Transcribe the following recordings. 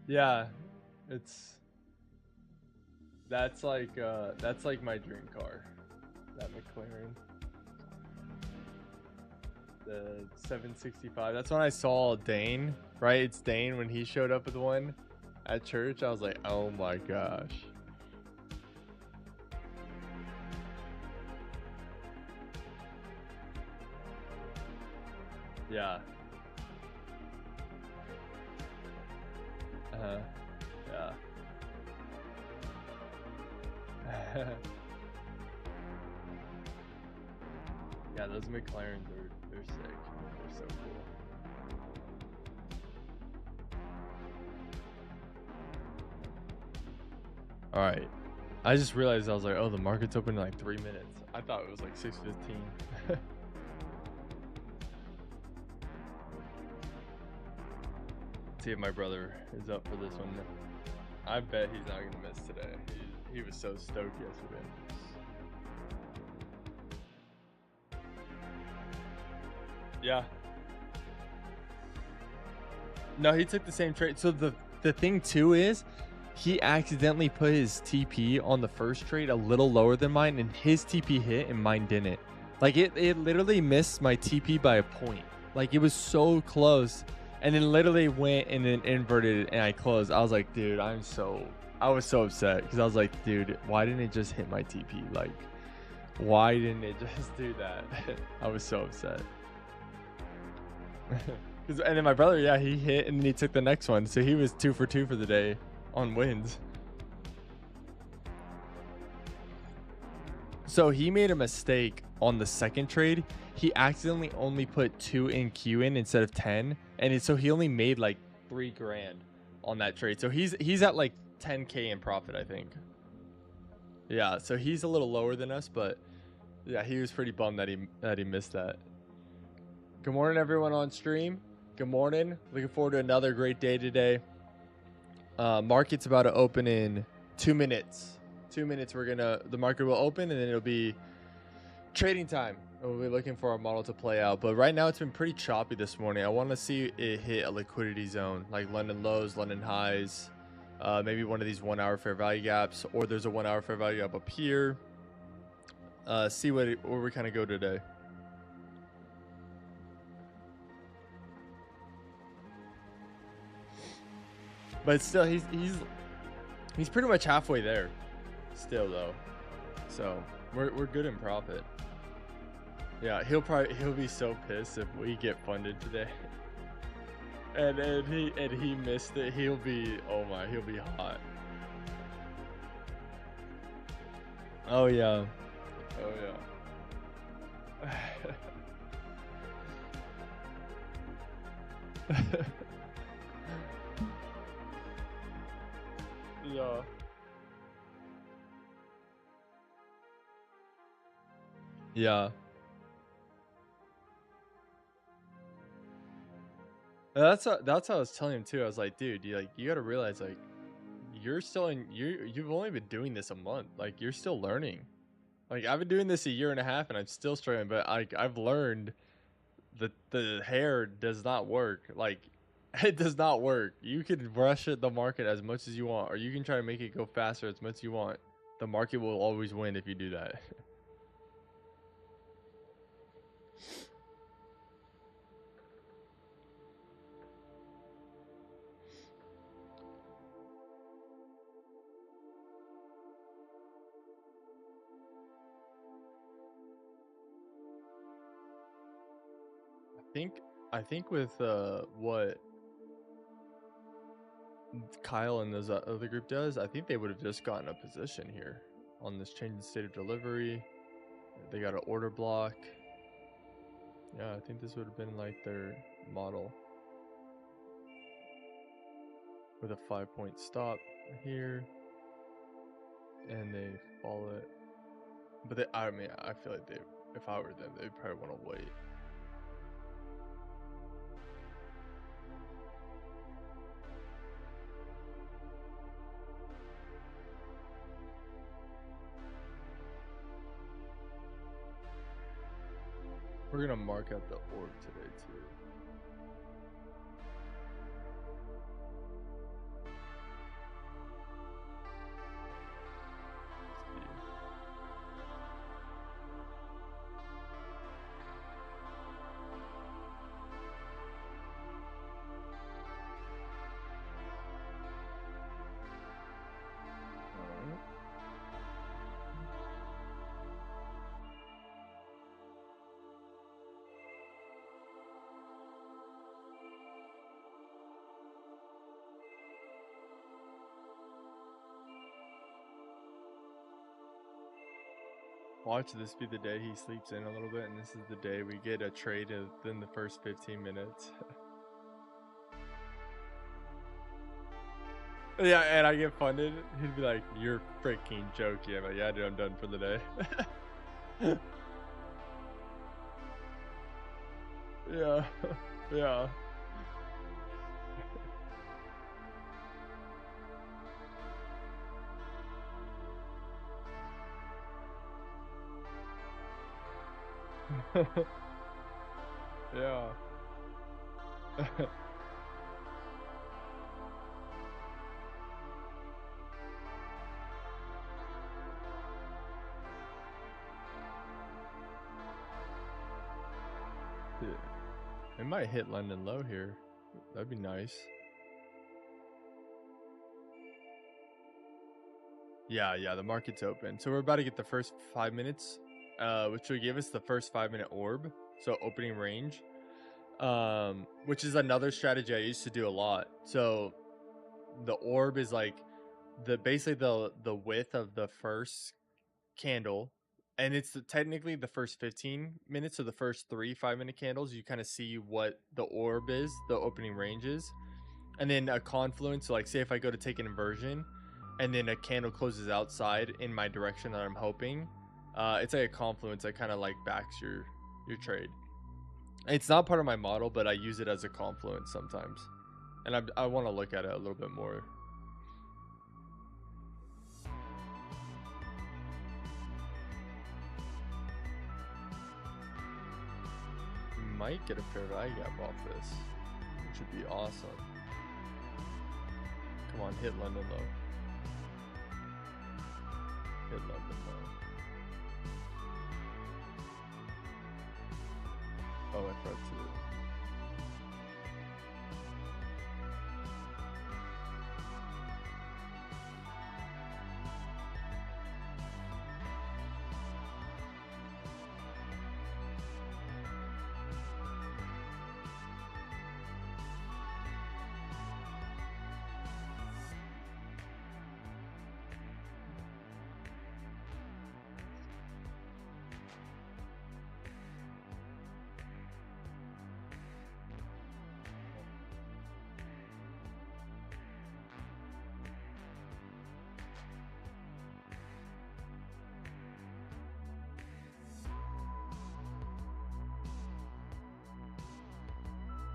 Yeah, it's that's like my dream car, that McLaren, the 765. That's when I saw Dane, right? It's Dane when he showed up with one at church. I was like, oh my gosh. Yeah. Uh-huh. Yeah. Yeah, those McLarens they're sick. They're so cool. All right. I just realized I was like, oh, the market's open in like 3 minutes. I thought it was like 6:15. See if my brother is up for this one. I bet he's not gonna miss today. He was so stoked yesterday. Yeah. No, he took the same trade. So the thing too is, he accidentally put his TP on the first trade a little lower than mine, and his TP hit and mine didn't. Like it literally missed my TP by a point. Like it was so close, and then literally went and then inverted, and I closed. I was like, dude, I was so upset because I was like, dude, why didn't it just hit my TP? Like, why didn't it just do that? I was so upset. And then my brother, yeah, he hit and then he took the next one, so he was 2 for 2 for the day on wins. So he made a mistake on the second trade. He accidentally only put 2 in Q in instead of 10, and so he only made like 3 grand on that trade. So he's at like 10K in profit, I think. Yeah, so he's a little lower than us, but yeah, he was pretty bummed that he missed that. Good morning, everyone on stream. Good morning. Looking forward to another great day today. Market's about to open in 2 minutes. 2 minutes, the market will open, and then it'll be trading time. And we'll be looking for our model to play out. But right now, it's been pretty choppy this morning. I want to see it hit a liquidity zone, like London lows, London highs, maybe one of these 1 hour fair value gaps, or there's a 1 hour fair value gap up here. See where we kind of go today. But still, he's pretty much halfway there, still though. So we're good in profit. Yeah, he'll be so pissed if we get funded today, and he missed it. He'll be hot. Oh yeah, oh yeah. Yeah. Yeah. That's what I was telling him too. I was like, dude, you gotta realize, like, you've only been doing this a month. Like, you're still learning. Like, I've been doing this a year and a half and I'm still struggling, but I've learned that the hair does not work. Like, it does not work. You can rush the market as much as you want, or you can try to make it go faster as much as you want. The market will always win if you do that. I think with what Kyle and those other group does, I think they would have just gotten a position here on this change in state of delivery. They got an order block. Yeah, I think this would have been like their model with a 5-point stop here, and they follow it. But I mean, I feel like if I were them, they'd probably want to wait. We're gonna mark out the org today too. Watch this be the day he sleeps in a little bit, and this is the day we get a trade within the first 15 minutes. Yeah, and I get funded. He'd be like, "You're freaking joking." I'm like, "Yeah, dude, I'm done for the day." Yeah, yeah. Yeah. Dude, it might hit London low here. That'd be nice. Yeah, the market's open. So we're about to get the first 5 minutes, which will give us the first 5-minute orb. So opening range, which is another strategy I used to do a lot. So the orb is like basically the width of the first candle, and it's technically the first 15 minutes. So the first 5-minute candles, you kind of see what the orb is, the opening range is, and then a confluence. So like, say if I go to take an inversion, and then a candle closes outside in my direction that I'm hoping, it's like a confluence that kind of like backs your trade. It's not part of my model, but I use it as a confluence sometimes, and I want to look at it a little bit more. Might get a fair value gap off this, which would be awesome. Come on, hit London low. Hit London low. Oh, I forgot to.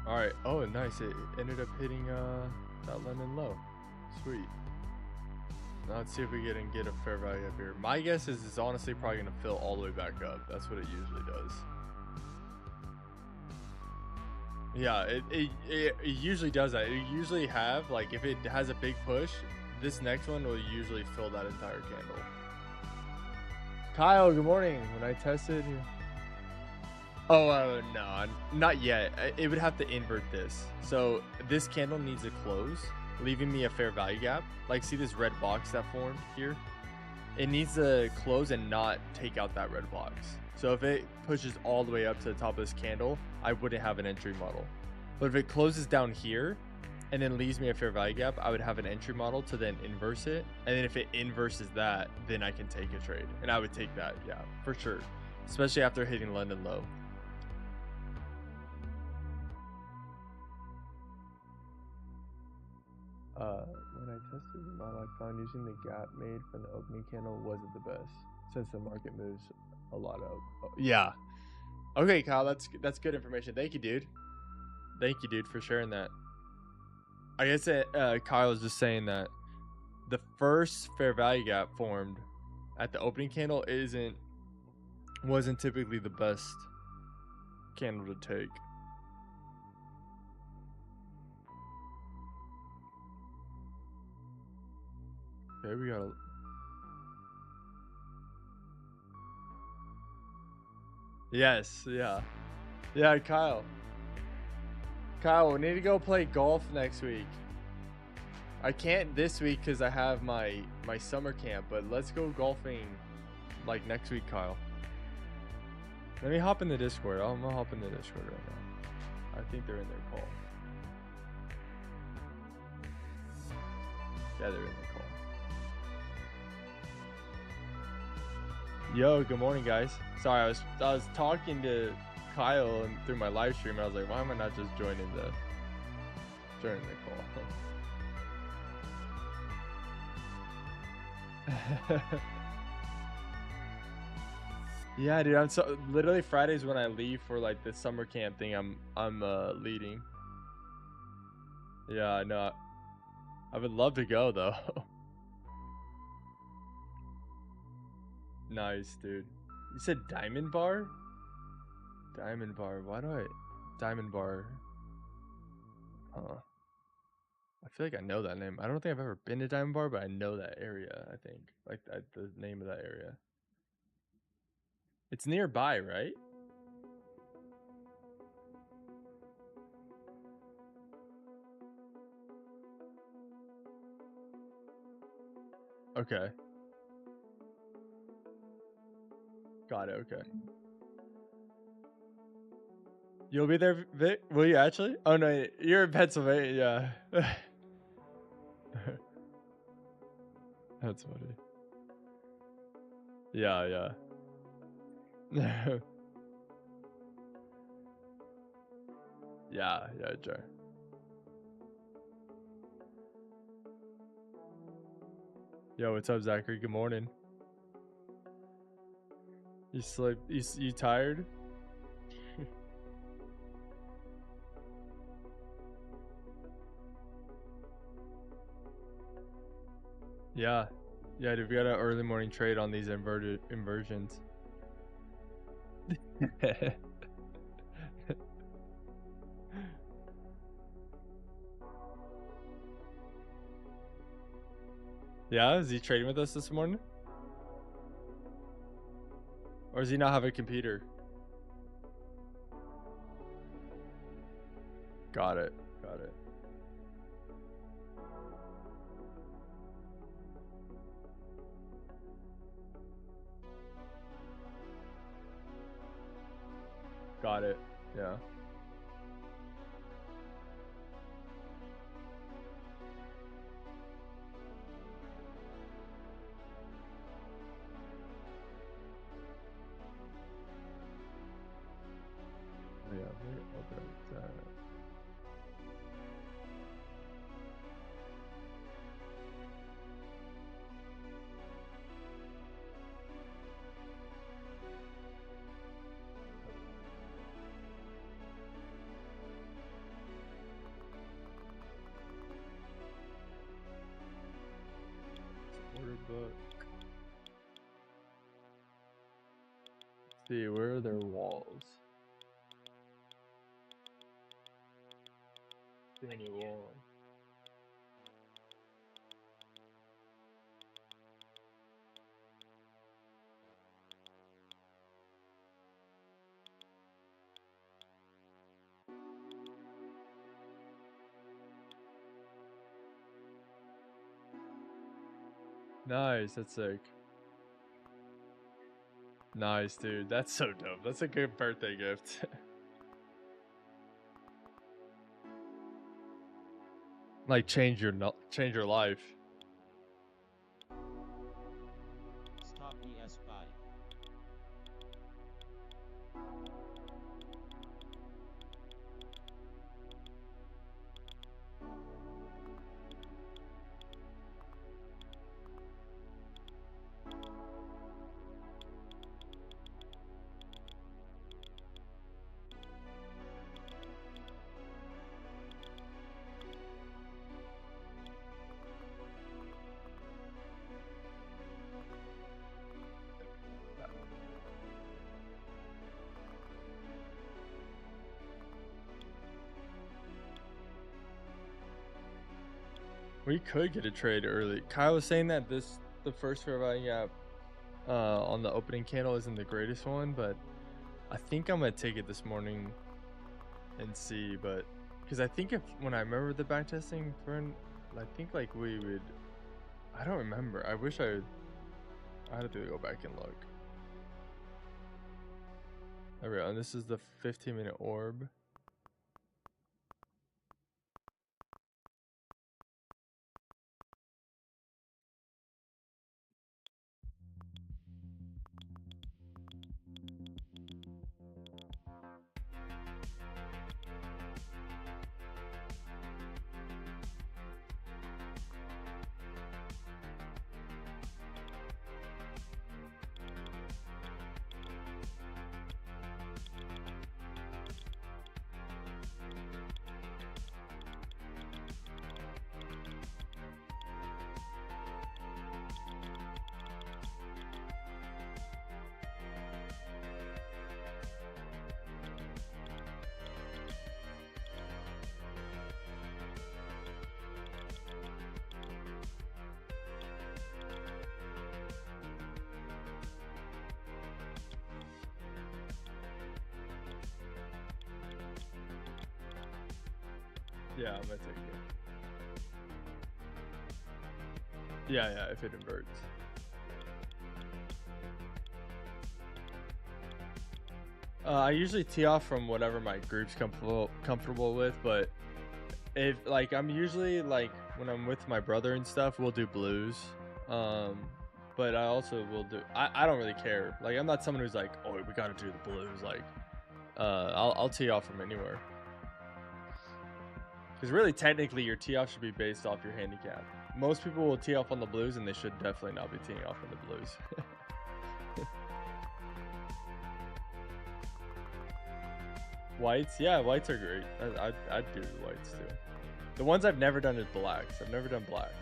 All right. Oh, nice. It ended up hitting that London low. Sweet. Now let's see if we get a fair value up here. My guess is it's honestly probably gonna fill all the way back up. That's what it usually does. Yeah, it usually does that. It usually have, like, if it has a big push, this next one will usually fill that entire candle. Kyle, good morning. When I tested, oh no, not yet. It would have to invert this. So this candle needs to close, leaving me a fair value gap. Like, see this red box that formed here? It needs to close and not take out that red box. So if it pushes all the way up to the top of this candle, I wouldn't have an entry model. But if it closes down here and then leaves me a fair value gap, I would have an entry model to then inverse it. And then if it inverses that, then I can take a trade. And I would take that, yeah, for sure. Especially after hitting London low. When I tested the model, I found using the gap made from the opening candle wasn't the best, since the market moves a lot up. Oh, yeah. Okay, Kyle, that's good information. Thank you, dude. Thank you, dude, for sharing that. I guess Kyle was just saying that the first fair value gap formed at the opening candle wasn't typically the best candle to take. Okay, we got a... Yes, yeah. Yeah, Kyle. Kyle, we need to go play golf next week. I can't this week because I have my summer camp, but let's go golfing like next week, Kyle. Let me hop in the Discord. I'm gonna hop in the Discord right now. I think they're in their call. Yeah, they're in their call. Yo, good morning, guys. Sorry, I was talking to Kyle and through my live stream. And I was like, why am I not just joining the call? Yeah, dude. I'm so literally Fridays when I leave for like the summer camp thing. I'm leading. Yeah, I know. I would love to go though. Nice, dude. You said Diamond Bar? Diamond Bar. Why do I? Diamond Bar. Huh. I feel like I know that name. I don't think I've ever been to Diamond Bar, but I know that area. I think like the name of that area. It's nearby, right? Okay. Got it. Okay. You'll be there, Vic? Will you actually? Oh no, you're in Pennsylvania. Yeah. That's funny. Yeah, yeah. Yeah, sure. Yo, what's up, Zachary? Good morning. You sleep? You tired? Yeah, dude. We got an early morning trade on these inversions. Yeah, is he trading with us this morning? Or does he not have a computer? Got it. Got it. Yeah. Yeah, open that. Order book. Let's see, where are their walls? Any wall. Nice, that's sick. Nice, dude. That's so dope. That's a good birthday gift. Like change your life. Stop ES buy. We could get a trade early. Kyle was saying that the first fair value gap on the opening candle isn't the greatest one, but I think I'm gonna take it this morning and see. But because I think when I remember the back testing friend, I think like we would. I don't remember. I wish I had to go back and look. There we go. And this is the 15-minute orb. Yeah, I'm gonna take it. Yeah, if it inverts. I usually tee off from whatever my group's comfortable with, but if like I'm usually like when I'm with my brother and stuff, we'll do blues. But I also will do. I don't really care. Like I'm not someone who's like, oh, we gotta do the blues. Like, I'll tee off from anywhere. Because really, technically, your tee off should be based off your handicap. Most people will tee off on the blues, and they should definitely not be teeing off on the blues. Whites, yeah, whites are great. I'd do whites too. The ones I've never done is blacks. I've never done blacks.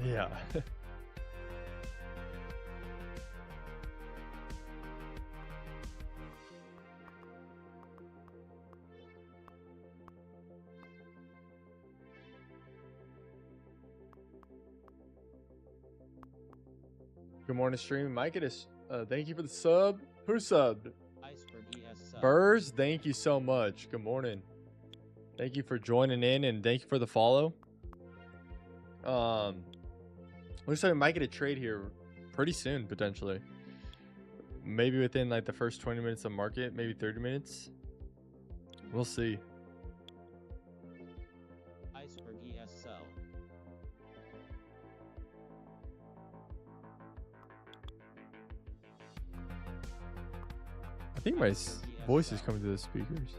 Yeah. Good morning, stream. Mike, it is. Thank you for the sub. Who subbed? Iceberg ES sub. Burrs, thank you so much. Good morning. Thank you for joining in, and thank you for the follow. Looks like we might get a trade here pretty soon, potentially. Maybe within like the first 20 minutes of market, maybe 30 minutes. We'll see. Iceberg ES sell. I think my voice is coming through the speakers.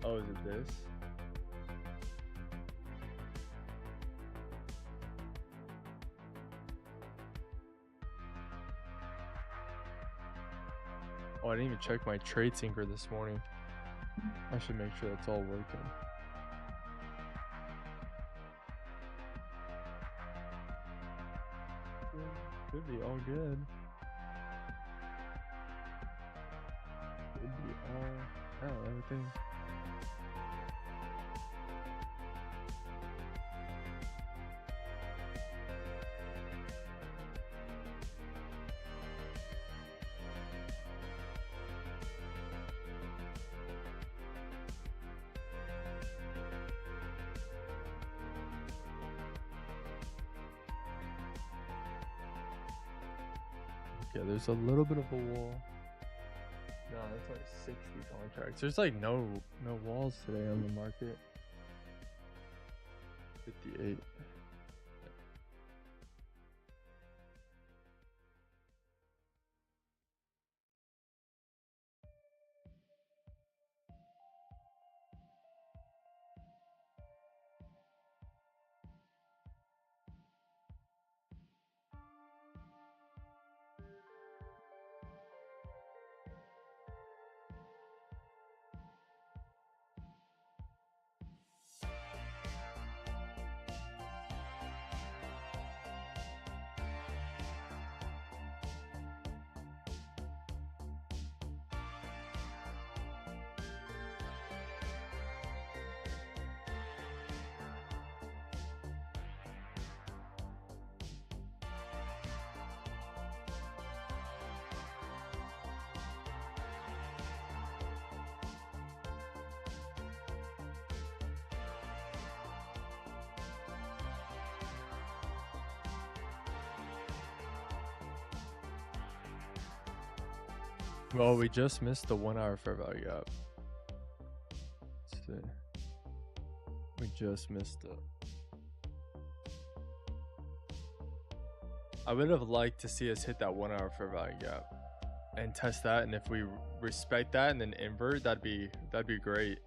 Oh, is it this? Oh, I didn't even check my TRADESYNCER this morning. I should make sure that's all working. Should be all good. Should be all. Oh, everything. Yeah, there's a little bit of a wall. No, that's like 60 contracts. There's like no walls today on the market. 58. Well, we just missed the 1 hour fair value gap. Let's see. We just missed it. I would have liked to see us hit that 1 hour fair value gap and test that, and if we respect that and then invert, that'd be great.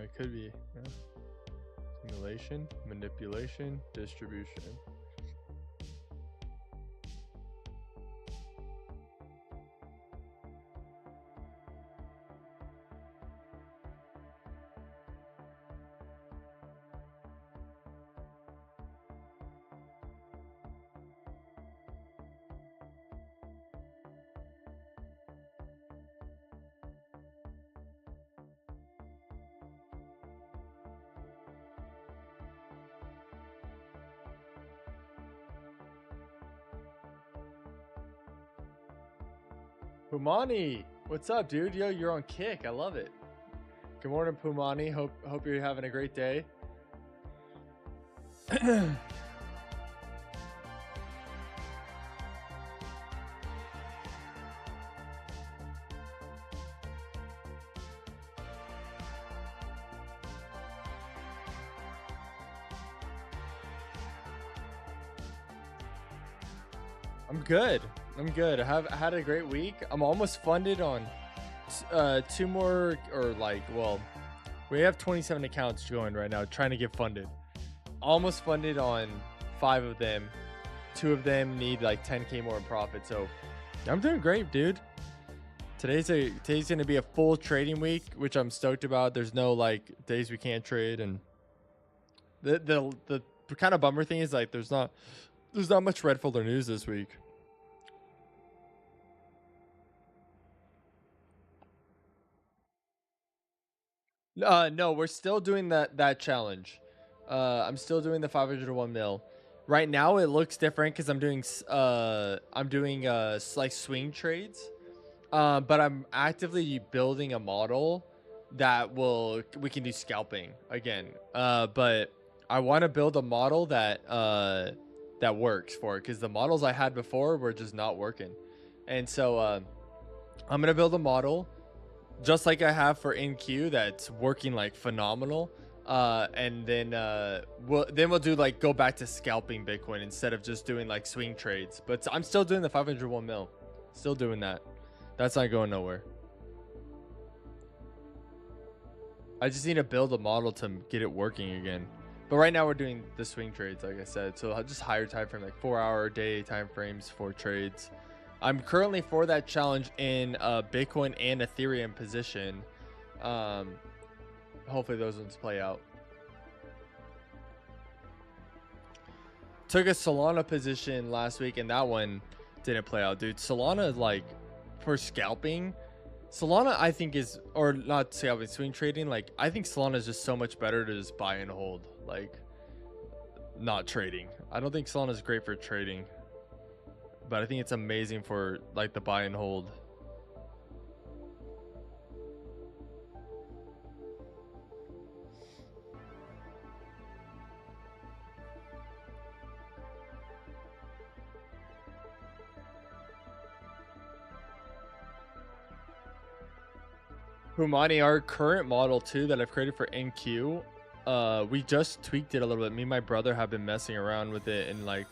It could be. Yeah. Simulation, manipulation, distribution. Pumani, what's up, dude? Yo, you're on kick. I love it. Good morning, Pumani. Hope you're having a great day. I'm good. I'm good. I had a great week. I'm almost funded on 2 more, or like, well, we have 27 accounts going right now trying to get funded. Almost funded on 5 of them. 2 of them need like 10K more in profit. So I'm doing great, dude. Today's gonna be a full trading week, which I'm stoked about. There's no like days we can't trade, and the kind of bummer thing is like there's not much red folder news this week. No, we're still doing that challenge. I'm still doing the 501 mil. Right now it looks different because I'm doing like swing trades. But I'm actively building a model that we can do scalping again. But I want to build a model that works for it, because the models I had before were just not working. And so I'm gonna build a model just like I have for NQ that's working like phenomenal. And then we'll do like go back to scalping Bitcoin instead of just doing like swing trades. But I'm still doing the 501 mil. Still doing that. That's not going nowhere. I just need to build a model to get it working again. But right now we're doing the swing trades, like I said. So I'll just higher time frame, like 4-hour a day time frames for trades. I'm currently for that challenge in Bitcoin and Ethereum position. Hopefully those ones play out. Took a Solana position last week and that one didn't play out, dude. Solana, like, for scalping, Solana I think is, or not scalping, swing trading, like I think Solana is just so much better to just buy and hold, like not trading. I don't think Solana is great for trading, but I think it's amazing for like the buy and hold. Humani, our current model too that I've created for NQ, we just tweaked it a little bit. Me and my brother have been messing around with it and like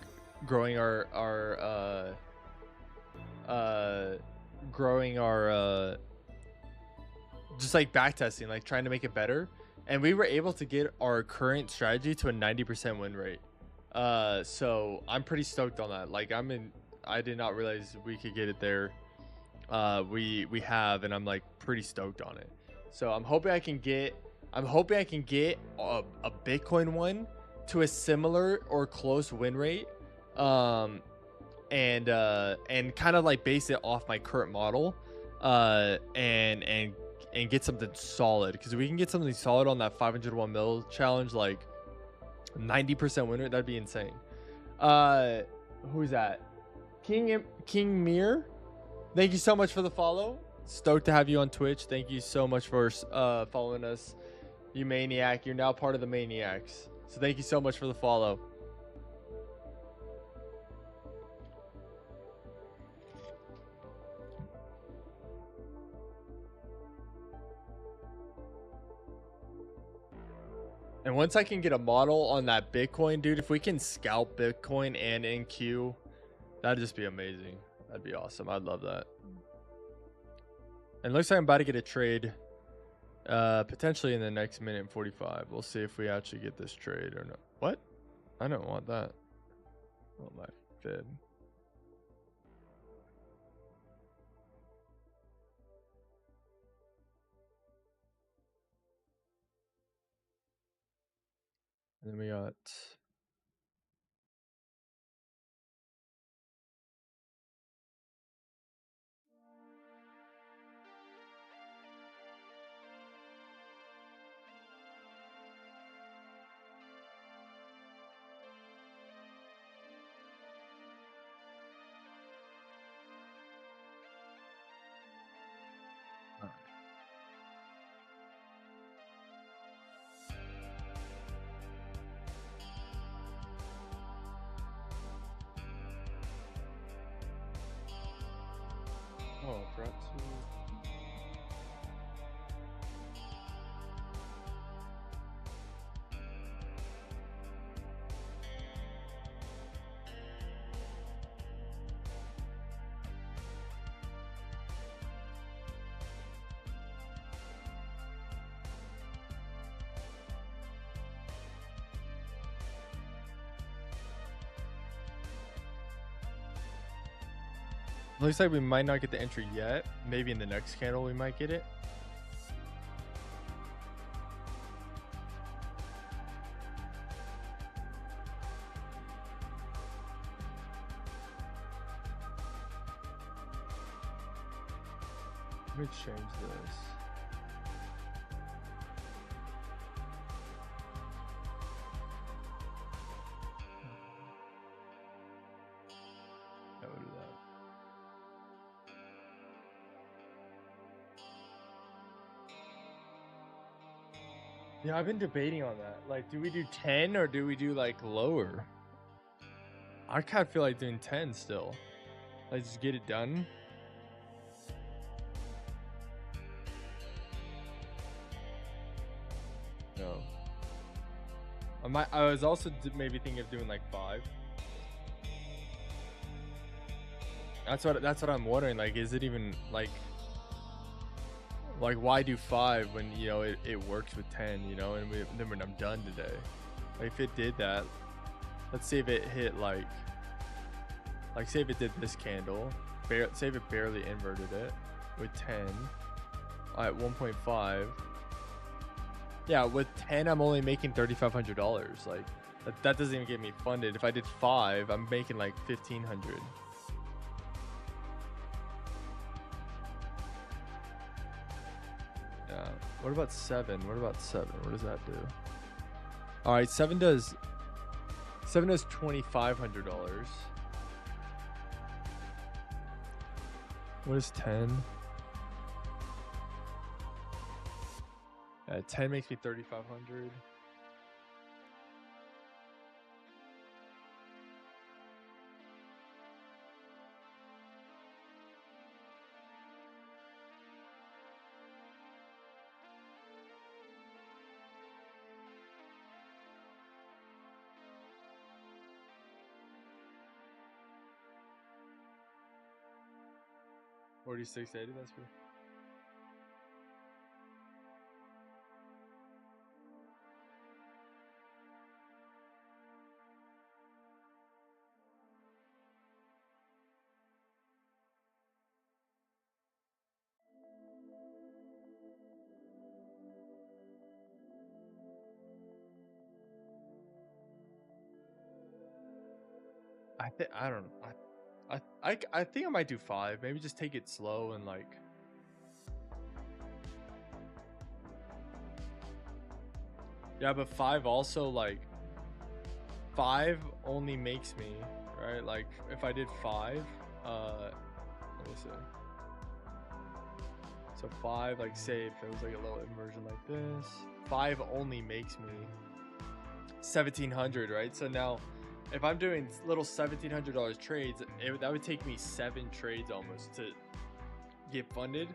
growing our just like back testing, like trying to make it better. And we were able to get our current strategy to a 90% win rate. So I'm pretty stoked on that. Like I did not realize we could get it there. We have, and I'm like pretty stoked on it. So I'm hoping I can get a Bitcoin one to a similar or close win rate, and kind of like base it off my current model, and get something solid, because we can get something solid on that 501 mil challenge, like 90% win rate. That'd be insane. Who's that? King Mir. Thank you so much for the follow. Stoked to have you on Twitch. Thank you so much for following us. You Maniac. You're now part of the Maniacs. So thank you so much for the follow. And once I can get a model on that Bitcoin, dude, if we can scalp Bitcoin and NQ, that'd just be amazing. That'd be awesome. I'd love that. And looks like I'm about to get a trade Potentially in the next minute and 45. We'll see if we actually get this trade or not. What? I don't want that. Oh my fib. And then we got oh, brought to looks like we might not get the entry yet. Maybe in the next candle we might get it. Let me change this. Yeah, we'll do that. Yeah, I've been debating on that. Like, do we do 10 or do we do like lower? I kind of feel like doing 10 still. Like, just get it done. No. I was also maybe thinking of doing like 5. That's what I'm wondering. Like, is it even like why do 5 when you know it works with 10, you know, and then when I'm done today. Like if it did that, let's say if it hit like say if it did this candle, say if it barely inverted it with 10 at 1.5. Yeah, with 10 I'm only making $3,500. Like that doesn't even get me funded. If I did 5, I'm making like 1,500. What about 7? What about 7? What does that do? All right, 7 does $2,500. What is 10? 10 makes me 3,500. $46.80. That's good. I don't know. I think I might do 5. Maybe just take it slow and like. Yeah, but 5 also like 5 only makes me right. Like if I did 5, let me see. So 5, like say if it was like a little inversion like this, 5 only makes me 1,700, right? So now if I'm doing little $1,700 trades, that would take me 7 trades almost to get funded,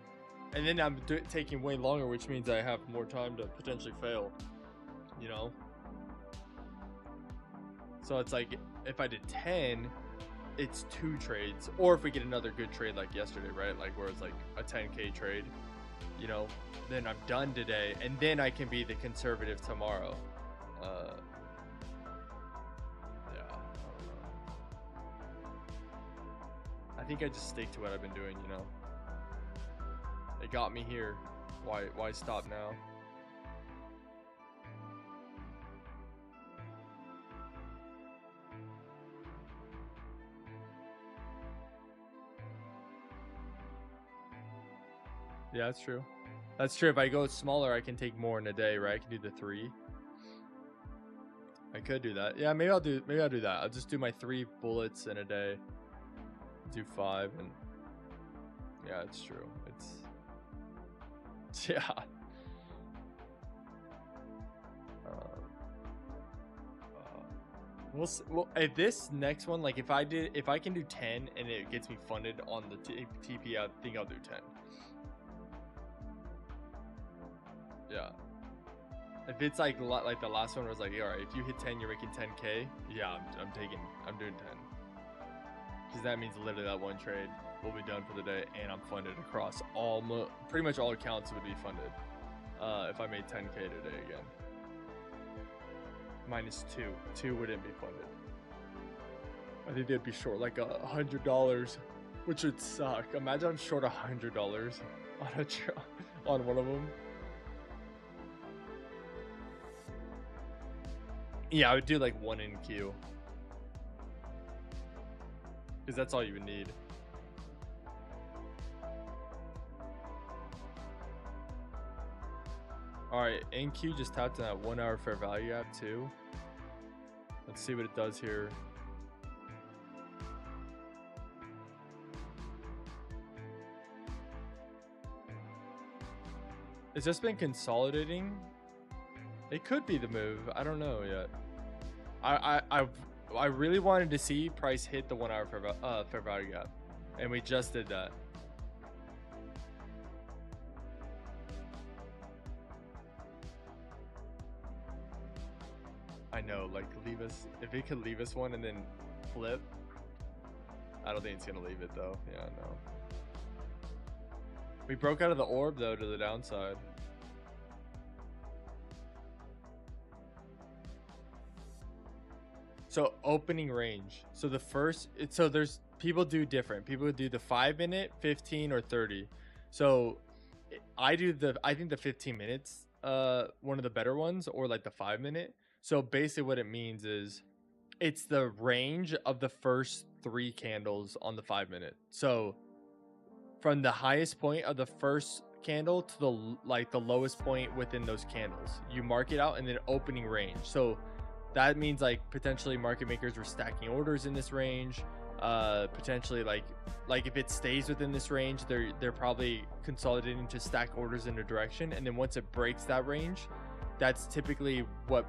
and then I'm taking way longer, which means I have more time to potentially fail, you know. So it's like if I did 10, it's 2 trades, or if we get another good trade like yesterday, right? Like where it's like a 10K trade, you know, then I'm done today, and then I can be the conservative tomorrow. Yeah, I don't know. I think I just stick to what I've been doing, you know. It got me here. Why stop now? Yeah, that's true. That's true. If I go smaller, I can take more in a day, right? I can do the 3. I could do that. Yeah, maybe I'll do that. I'll just do my 3 bullets in a day. Do 5, and yeah, it's true. It's yeah. We'll see. Well, at this next one, like if I can do 10 and it gets me funded on the TP, I think I'll do 10. Yeah. If it's like the last one was like, all right, if you hit 10, you're making 10K. Yeah, I'm doing 10. Because that means literally that one trade will be done for the day, and I'm funded across pretty much all accounts would be funded. If I made 10K today again. Minus 2. 2 wouldn't be funded. I think they'd be short like $100, which would suck. Imagine I'm short $100 on one of them. Yeah, I would do like 1 in Q. Because that's all you would need. Alright, NQ just tapped in that 1 hour fair value gap too. Let's see what it does here. It's just been consolidating. It could be the move. I don't know yet. I really wanted to see price hit the 1 hour fair value gap, and we just did that. I know, like, leave us, if it could leave us one and then flip. I don't think it's gonna leave it though. Yeah, no. We broke out of the orb though to the downside. So opening range. So the first, so there's people do different. People do the 5 minute, 15, or 30. So I think the 15 minutes, one of the better ones, or like the 5 minute. So basically what it means is it's the range of the first 3 candles on the 5 minute. So from the highest point of the first candle to the lowest point within those candles, you mark it out, and then opening range. So that means like potentially market makers were stacking orders in this range. Potentially like if it stays within this range, they're probably consolidating to stack orders in a direction, and then once it breaks that range, that's typically what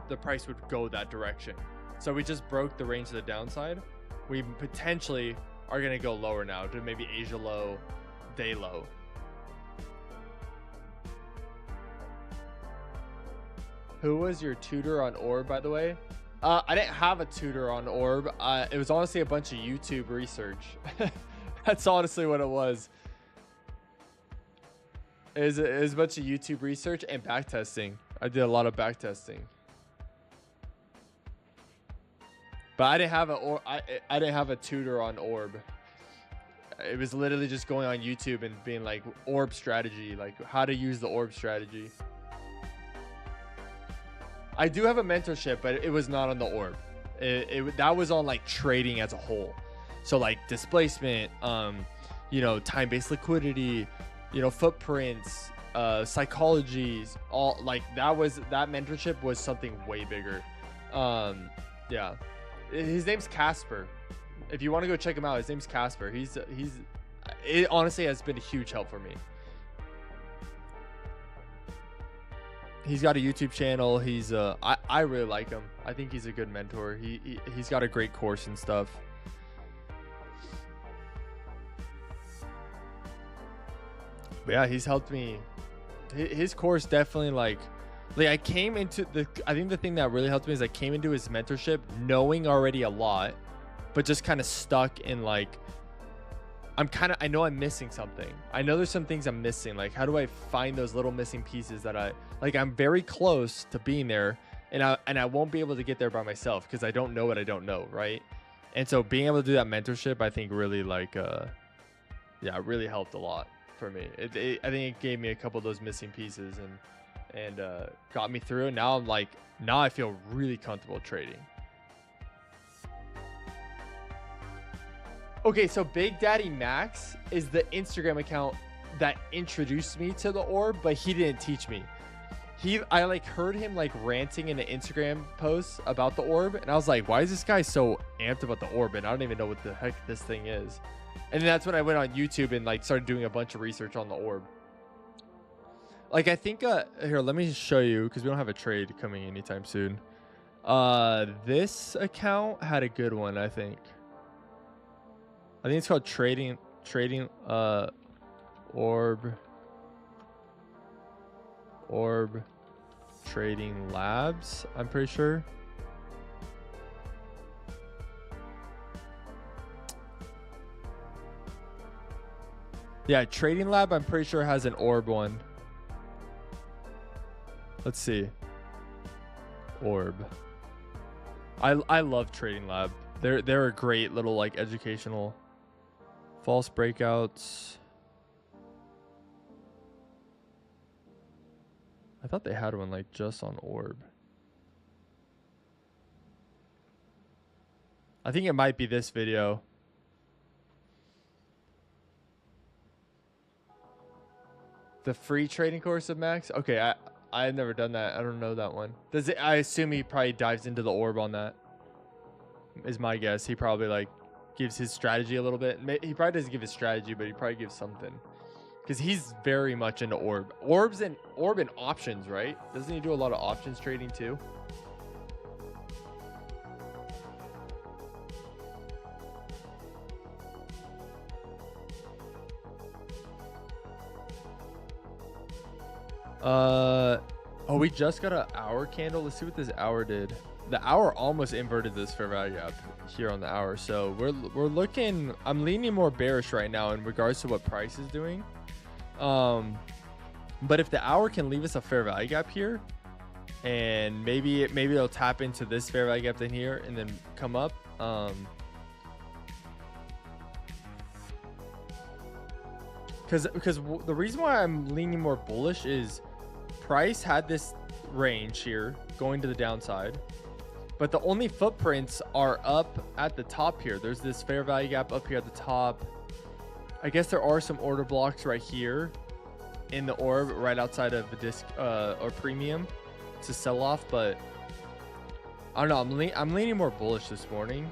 the price would go that direction. So we just broke the range to the downside. We potentially are going to go lower now to maybe Asia low, day low. Who was your tutor on Orb, by the way? I didn't have a tutor on Orb. It was honestly a bunch of YouTube research. That's honestly what it was. It was a bunch of YouTube research and backtesting. I did a lot of backtesting. But I didn't have a tutor on Orb. It was literally just going on YouTube and being like Orb strategy, like how to use the Orb strategy. I do have a mentorship, but it was not on the Orb. That was on like trading as a whole. So like displacement, you know, time-based liquidity, you know, footprints, psychologies, all like that mentorship was something way bigger. Yeah. His name's Casper. If you want to go check him out, his name's Casper. It honestly has been a huge help for me. He's got a YouTube channel. He's I really like him. I think he's a good mentor. He's got a great course and stuff. But yeah, he's helped me. His course definitely like I came into I think the thing that really helped me is I came into his mentorship knowing already a lot, but just kind of stuck in like I know I'm missing something. I know there's some things I'm missing. Like, how do I find those little missing pieces that I'm very close to being there, and I won't be able to get there by myself because I don't know what I don't know, right? And so being able to do that mentorship, I think really really helped a lot for me. I think it gave me a couple of those missing pieces and got me through. And now now I feel really comfortable trading. Okay, so Big Daddy Max is the Instagram account that introduced me to the orb, but he didn't teach me. I heard him ranting in an Instagram post about the orb, and I was like, why is this guy so amped about the orb? And I don't even know what the heck this thing is. And then that's when I went on YouTube and started doing a bunch of research on the orb. I think here, let me show you, because we don't have a trade coming anytime soon. This account had a good one, I think. I think it's called trading orb trading labs, I'm pretty sure. Yeah, trading lab, I'm pretty sure has an orb one. Let's see. Orb. I love trading lab. They're a great little educational. False breakouts. I thought they had one just on orb. I think it might be this video. The free trading course of Max. Okay, I've never done that. I don't know that one. Does it? I assume he probably dives into the orb on that. Is my guess. He probably gives his strategy a little bit. He probably doesn't give his strategy, but he probably gives something. Because he's very much into orb. Orb and options, right? Doesn't he do a lot of options trading too? Oh, we just got an hour candle. Let's see what this hour did. The hour almost inverted this fair value gap here on the hour. So we're looking, I'm leaning more bearish right now in regards to what price is doing. But if the hour can leave us a fair value gap here, and maybe it'll tap into this fair value gap in here and then come up. Because the reason why I'm leaning more bullish is price had this range here going to the downside, but the only footprints are up at the top here. There's this fair value gap up here at the top. I guess there are some order blocks right here in the orb right outside of the disc or premium to sell off, but I don't know. I'm leaning more bullish this morning.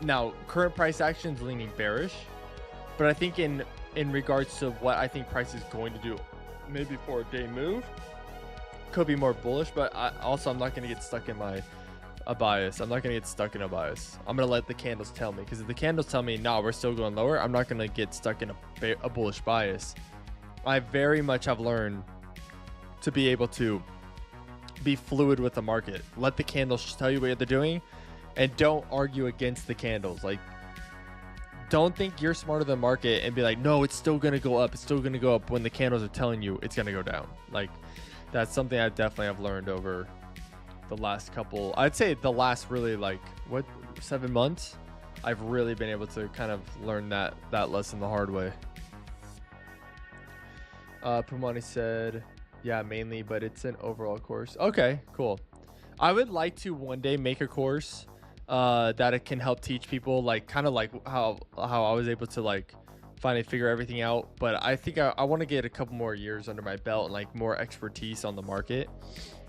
Now current price action is leaning bearish, but I think in regards to what I think price is going to do, maybe for a day move, could be more bullish. But I'm not going to get stuck in a bias. I'm not going to get stuck in a bias. I'm going to let the candles tell me, because if the candles tell me, no, we're still going lower, I'm not going to get stuck in a bullish bias. I very much have learned to be able to be fluid with the market. Let the candles tell you what they're doing, and don't argue against the candles. Don't think you're smarter than the market and be like, no, it's still going to go up. It's still going to go up when the candles are telling you it's going to go down. That's something I definitely have learned over the last couple, I'd say the last really 7 months. I've really been able to kind of learn that lesson the hard way. Pumani said, yeah, mainly, but it's an overall course. Okay, cool. I would like to one day make a course that it can help teach people, kind of how I was able to finally figure everything out. But I think I want to get a couple more years under my belt and more expertise on the market,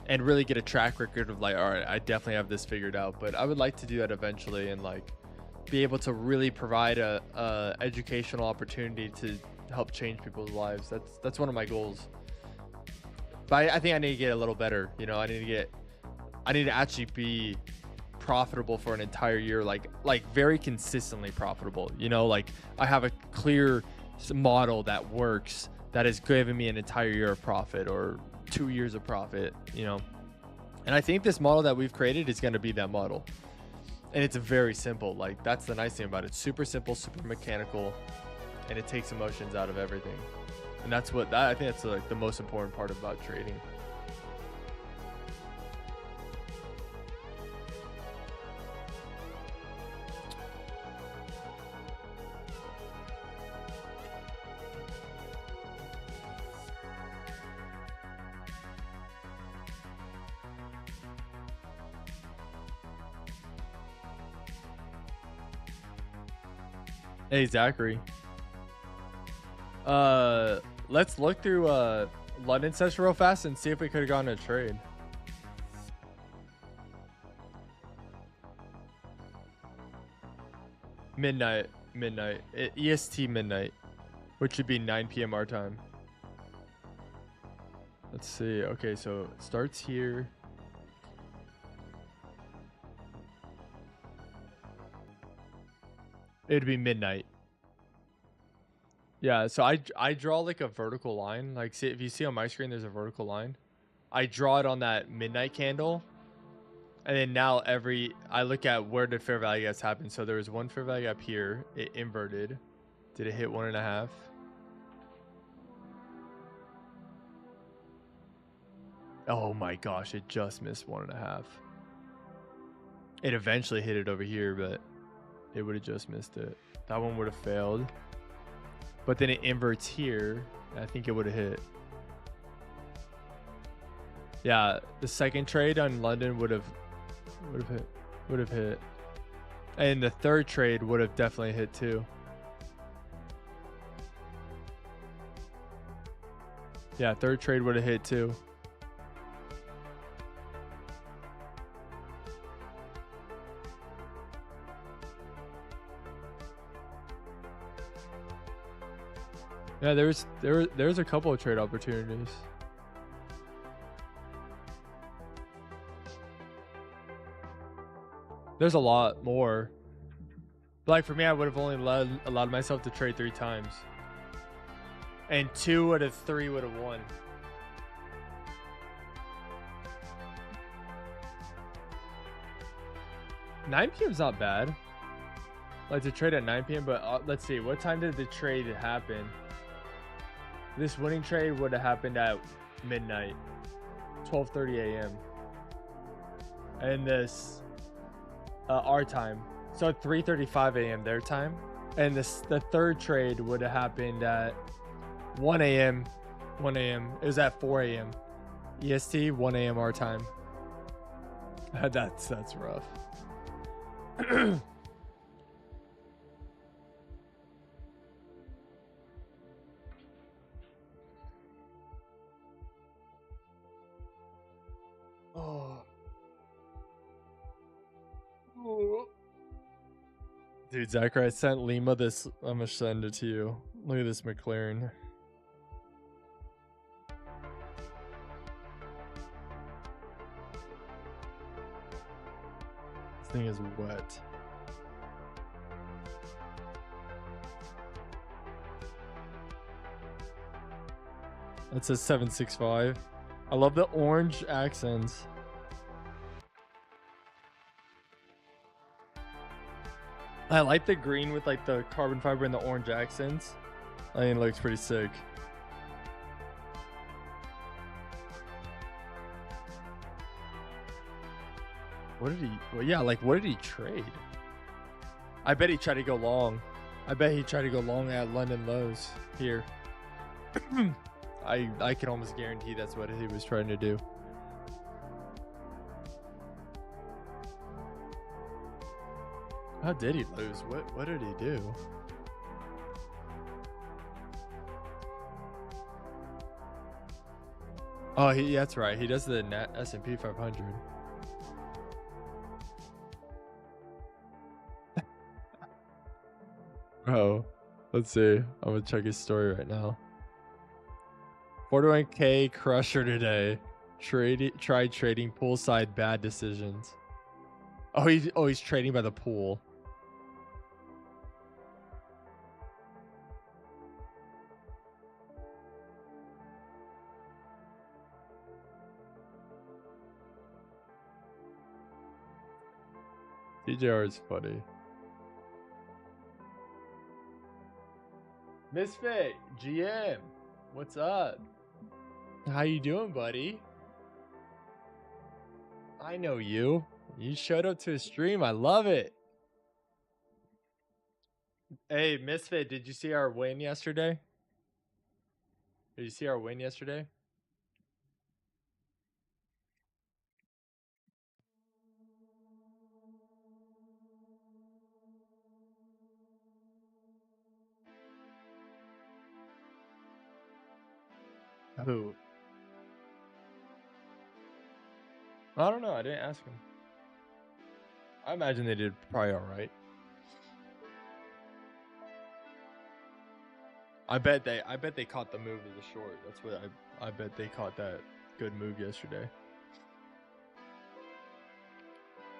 and really get a track record of all right, I definitely have this figured out. But I would like to do that eventually, and be able to really provide a educational opportunity to help change people's lives. That's one of my goals. But I think I need to get a little better. I need to actually be profitable for an entire year, very consistently profitable. I have a clear model that works, that has given me an entire year of profit or 2 years of profit, and I think this model that we've created is going to be that model. And it's very simple. That's the nice thing about it. Super simple, super mechanical. and it takes emotions out of everything. And that's what I think that's like the most important part about trading. Hey Zachary. Let's look through London session real fast and see if we could have gotten a trade. Midnight, EST midnight, which should be 9 p.m. our time. Let's see. Okay, so it starts here. It'd be midnight. Yeah, so I draw like a vertical line. Like, see, if you see on my screen, there's a vertical line. I draw it on that midnight candle. And then now I look at where the fair value gaps happen. So there was one fair value gap here. It inverted. Did it hit 1.5? Oh my gosh, it just missed 1.5. It eventually hit it over here, but it would have just missed it. That one would have failed. But then it inverts here. I think it would have hit. Yeah, the second trade on London would have hit. And the third trade would have definitely hit too. Yeah, third trade would have hit too. Yeah, there's a couple of trade opportunities. There's a lot more. But like for me, I would have only allowed myself to trade 3 times. And 2 out of 3 would have won. $9 p.m. is not bad. Like to trade at 9 p.m. But let's see, what time did the trade happen? This winning trade would have happened at midnight, 12:30 a.m. And this our time, so 3:35 a.m. their time. And the third trade would have happened at 1 a.m. It was at 4 a.m. EST, 1 a.m. our time. That's rough. Dude, Zachary, I sent Lima this. I'm gonna send it to you. Look at this McLaren. This thing is wet. That says 765. I love the orange accents. I like the green with like the carbon fiber and the orange accents. I think it looks pretty sick. What did he? Well, yeah, like what did he trade? I bet he tried to go long. I bet he tried to go long at London lows here. I can almost guarantee that's what he was trying to do. How did he lose? What did he do? Oh, that's right. He does the S&P 500. Bro, let's see. I'm gonna check his story right now. 41K crusher today. Tried trading poolside, bad decisions. Oh, he's trading by the pool. TJR is funny. Misfit GM, what's up? How you doing, buddy? I know you. You showed up to a stream. I love it. Hey, Misfit, did you see our win yesterday? Did you see our win yesterday? Who? I don't know. I didn't ask him. I imagine they did probably all right. I bet they caught the move of the short. That's what I bet they caught that good move yesterday.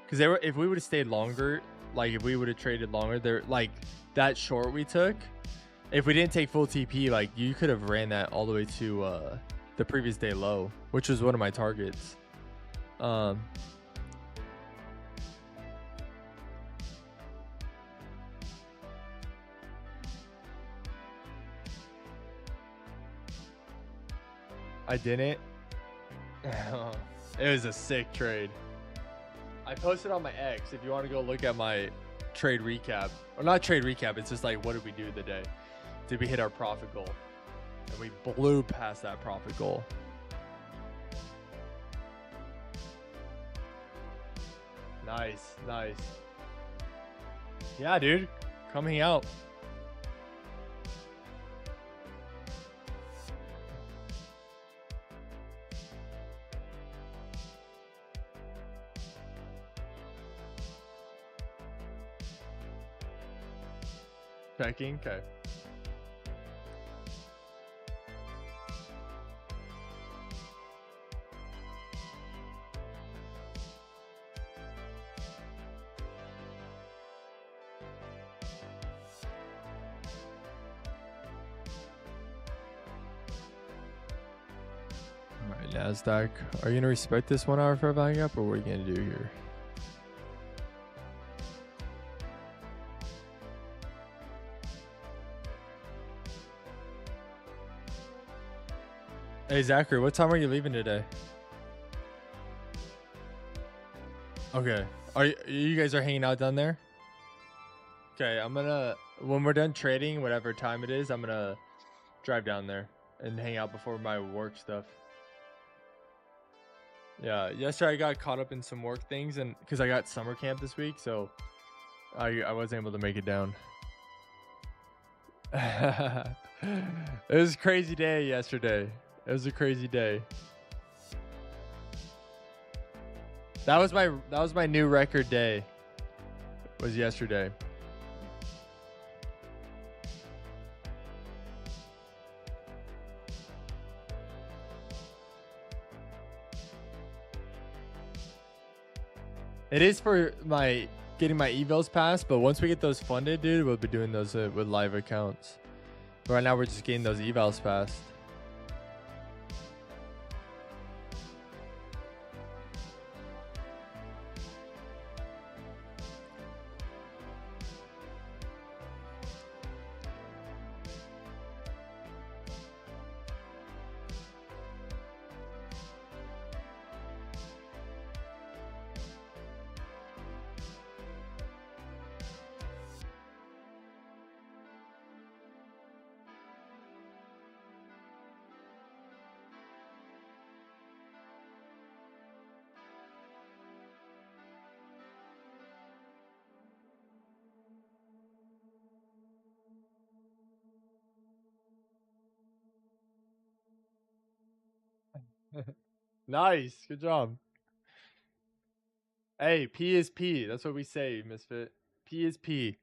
Because if we would have stayed longer, like if we would have traded longer, there like that short we took, if we didn't take full TP, like you could have ran that all the way to the previous day low, which was one of my targets. I didn't. It was a sick trade. I posted on my X if you want to go look at my trade recap. Or not trade recap, it's just like what did we do the day? Did we hit our profit goal? And we blew past that profit goal. Nice, nice. Yeah, dude. Come hang out. Checking, okay. All right, Nasdaq. Are you gonna respect this 1 hour fair value gap, or what are you gonna do here? Hey Zachary, what time are you leaving today? Okay, you guys are hanging out down there? Okay, I'm gonna when we're done trading, whatever time it is, I'm gonna drive down there and hang out before my work stuff. Yeah, yesterday I got caught up in some work things, and because I got summer camp this week, so I wasn't able to make it down. It was a crazy day yesterday. It was a crazy day. That was my new record day. Was yesterday. It is for my getting my EVALS pass, but once we get those funded, dude, we'll be doing those with live accounts. But right now we're just getting those EVALS passed. Nice, good job. Hey, P is P. That's what we say, Misfit. P is P.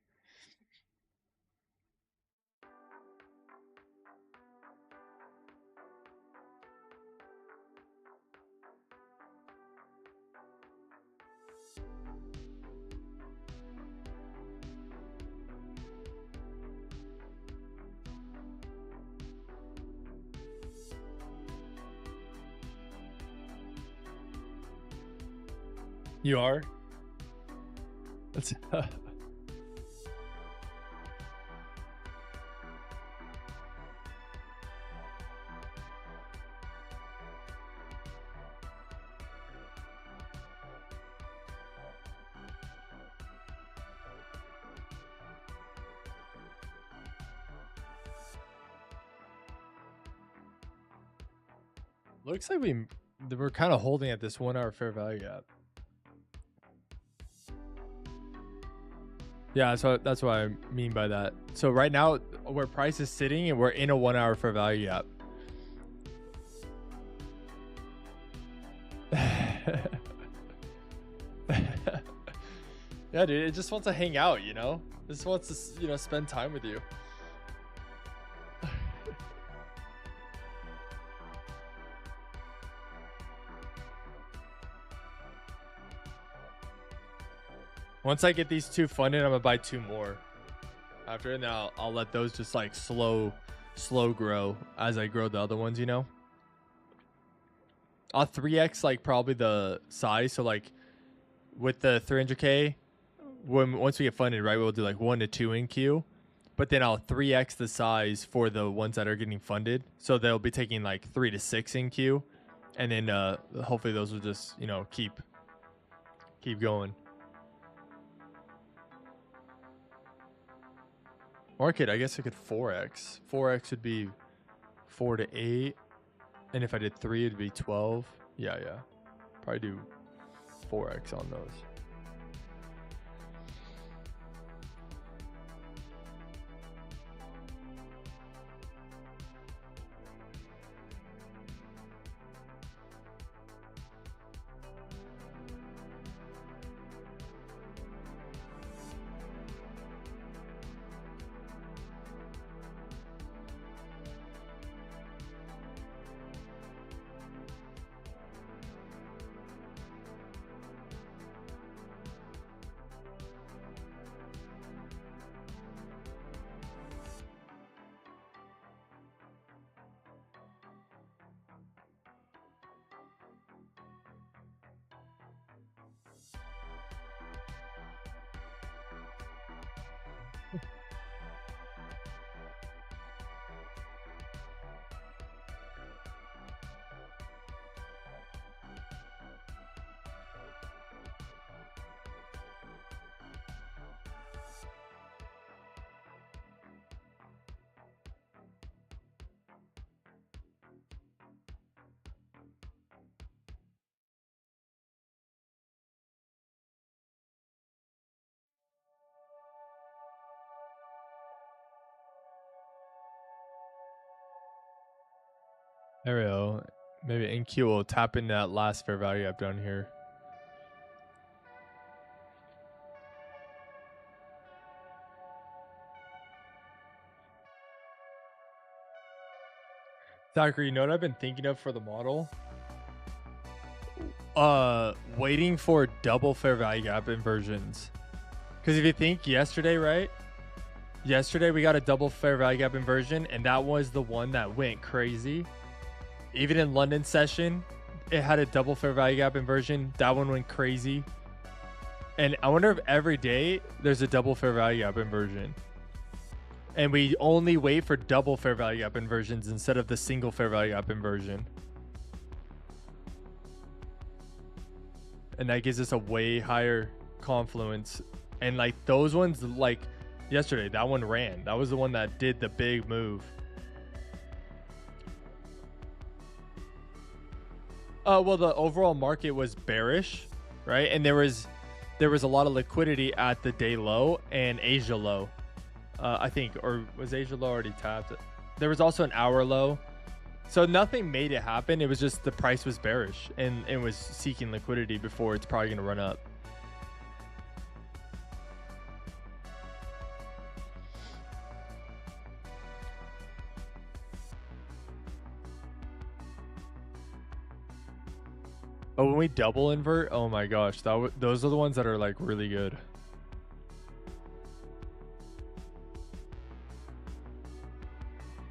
You are? That's Looks like we're kind of holding at this 1 hour fair value gap. Yeah, so that's what I mean by that. So right now, where price is sitting, and we're in a 1 hour fair value gap. Yeah, dude, it just wants to hang out, you know? It just wants to, you know, spend time with you. Once I get these 2 funded, I'm gonna buy 2 more. After, and then I'll let those just like slow grow as I grow the other ones, you know? I'll 3x like probably the size. So like with the 300K, once we get funded, right, we'll do like 1 to 2 in queue. But then I'll 3x the size for the ones that are getting funded. So they'll be taking like 3 to 6 in queue. And then hopefully those will just, you know, keep going. Market, I guess I could 4x. 4x would be 4 to 8. And if I did 3, it'd be 12. Yeah. Probably do 4x on those. There we go. Maybe NQ will tap in that last fair value gap down here. Zachary, you know what I've been thinking of for the model? Waiting for double fair value gap inversions. Because if you think yesterday, right? Yesterday we got a double fair value gap inversion, and that was the one that went crazy. Even in London session, it had a double fair value gap inversion. That one went crazy. And I wonder if every day there's a double fair value gap inversion. And we only wait for double fair value gap inversions instead of the single fair value gap inversion. And that gives us a way higher confluence. And like those ones, like yesterday, that one ran. That was the one that did the big move. Well, the overall market was bearish, right? And there was a lot of liquidity at the day low and Asia low, I think, or was Asia low already tapped? There was also an hour low, so nothing made it happen. It was just the price was bearish and it was seeking liquidity before it's probably going to run up. Oh, when we double invert, oh my gosh, those are the ones that are like really good.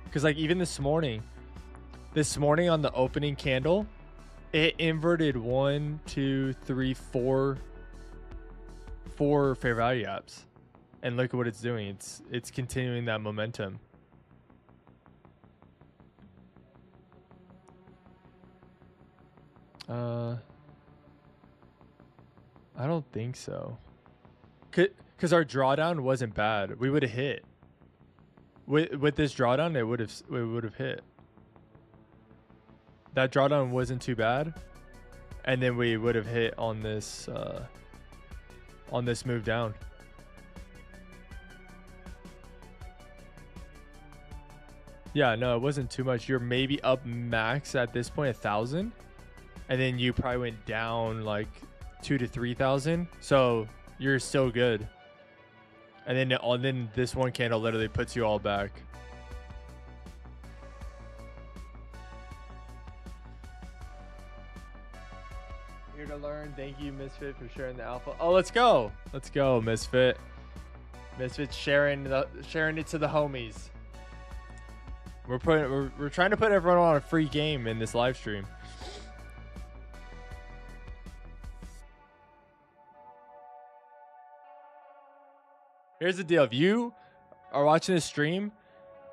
Because like even this morning on the opening candle, it inverted 1, 2, 3, 4 fair value gaps, and look at what it's doing. It's continuing that momentum. I don't think so. Because our drawdown wasn't bad. We would have hit. With this drawdown, it would have hit. that drawdown wasn't too bad, and then we would have hit on this move down. Yeah, no, it wasn't too much. You're maybe up max at this point 1,000, and then you probably went down like 2,000 to 3,000. So you're still good. And then this one candle literally puts you all back. Here to learn. Thank you, Misfit, for sharing the alpha. Oh, let's go. Let's go, Misfit. Misfit's sharing it to the homies. We're trying to put everyone on a free game in this live stream. Here's the deal. If you are watching this stream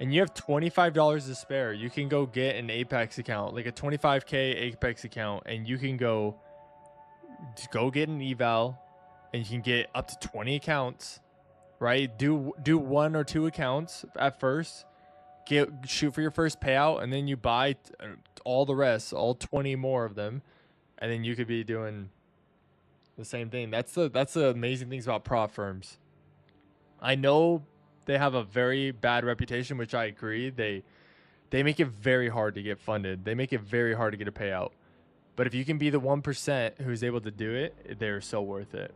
and you have $25 to spare, you can go get an Apex account, like a 25K Apex account, and you can go get an eval, and you can get up to 20 accounts, right? Do 1 or 2 accounts at first. Shoot for your first payout, and then you buy all the rest, all 20 more of them, and then you could be doing the same thing. That's the amazing things about prop firms. I know they have a very bad reputation, which I agree. They make it very hard to get funded. They make it very hard to get a payout. But if you can be the 1% who's able to do it, they're so worth it.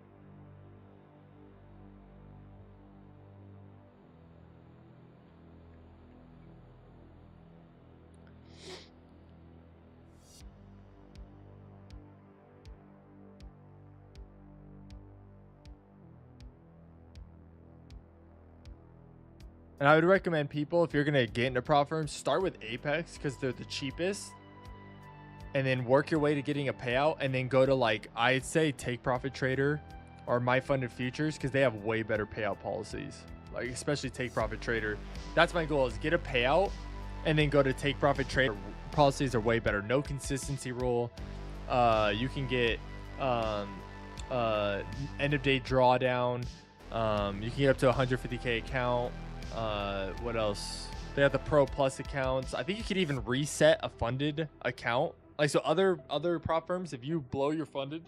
And I would recommend people, if you're going to get into prop firms, start with Apex because they're the cheapest. And then work your way to getting a payout. And then go to, like, I'd say Take Profit Trader or My Funded Futures because they have way better payout policies. Like, especially Take Profit Trader. That's my goal, is get a payout and then go to Take Profit Trader. Policies are way better. No consistency rule. You can get end of day drawdown. You can get up to 150K account. What else? They have the Pro Plus accounts. I think you could even reset a funded account. Like, so other prop firms, if you blow your funded,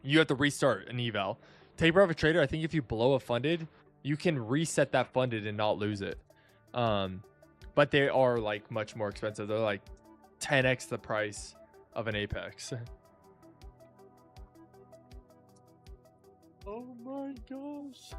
you have to restart an eval. Take Profit Trader, I think if you blow a funded, you can reset that funded and not lose it. But they are like much more expensive. They're like 10x the price of an Apex. Oh my gosh.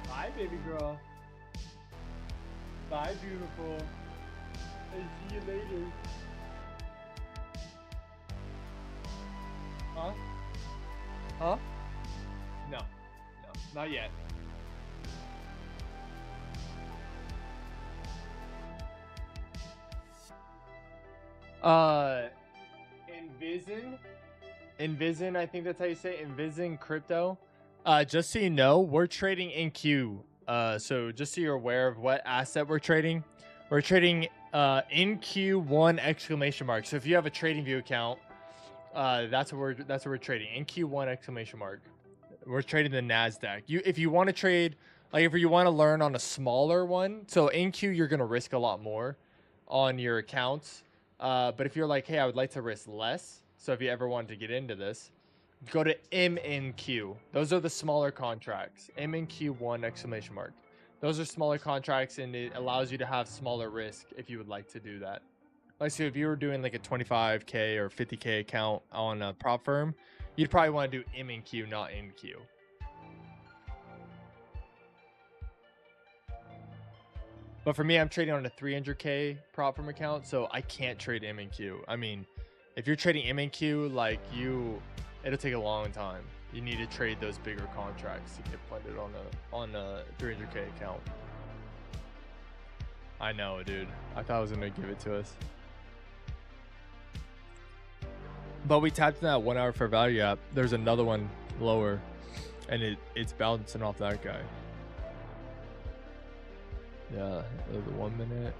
Bye, baby girl. Bye, beautiful. And see you later. Huh? Huh? No. No, not yet. Envision, I think that's how you say it. Envision Crypto. Just so you know, we're trading in Q. So just so you're aware of what asset we're trading in Q1 exclamation mark. So if you have a trading view account, that's what we're trading in Q1 exclamation mark. We're trading the Nasdaq. If you want to trade, like if you want to learn on a smaller one, so in Q you're gonna risk a lot more on your accounts. But if you're like, hey, I would like to risk less. So if you ever wanted to get into this, go to MNQ. Those are the smaller contracts. MNQ1 exclamation mark. Those are smaller contracts, and it allows you to have smaller risk if you would like to do that. Like, so if you were doing like a 25K or 50K account on a prop firm, you'd probably want to do MNQ, not NQ. But for me, I'm trading on a 300K prop firm account, so I can't trade MNQ. I mean, if you're trading MNQ, like it'll take a long time. You need to trade those bigger contracts to get funded on a 300K account. I know, dude. I thought I was gonna give it to us, but we tapped in that 1 hour fair value app. There's another one lower, and it's bouncing off that guy. Yeah, the 1 minute.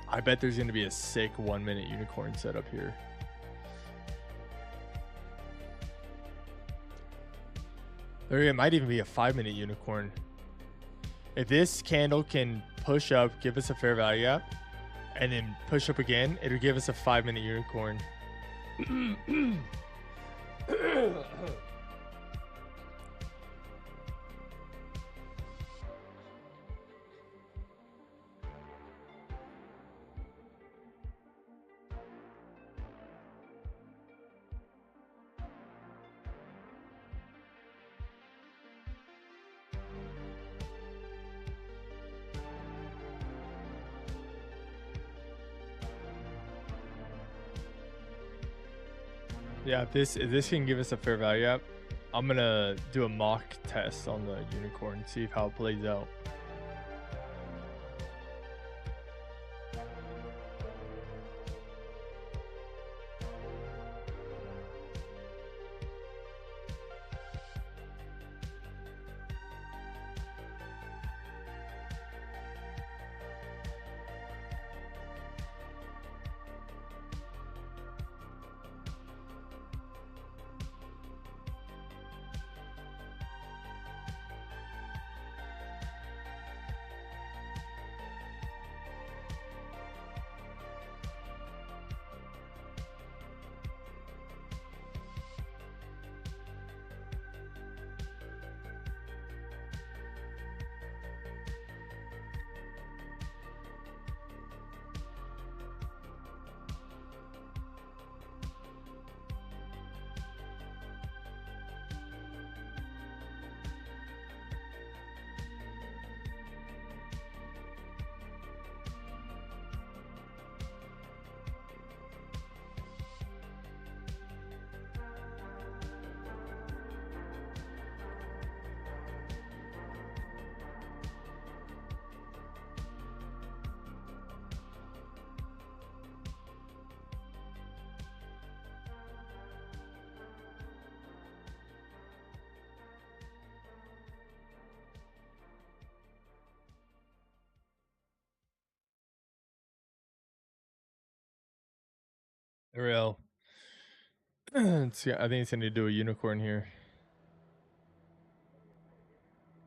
I bet there's going to be a sick 1 minute unicorn setup here. There might even be a 5 minute unicorn. If this candle can push up, give us a fair value app, and then push up again, it'll give us a 5 minute unicorn. Yeah, if this can give us a fair value app, I'm gonna do a mock test on the unicorn, see how it plays out. Real. Let's see, I think it's gonna do a unicorn here.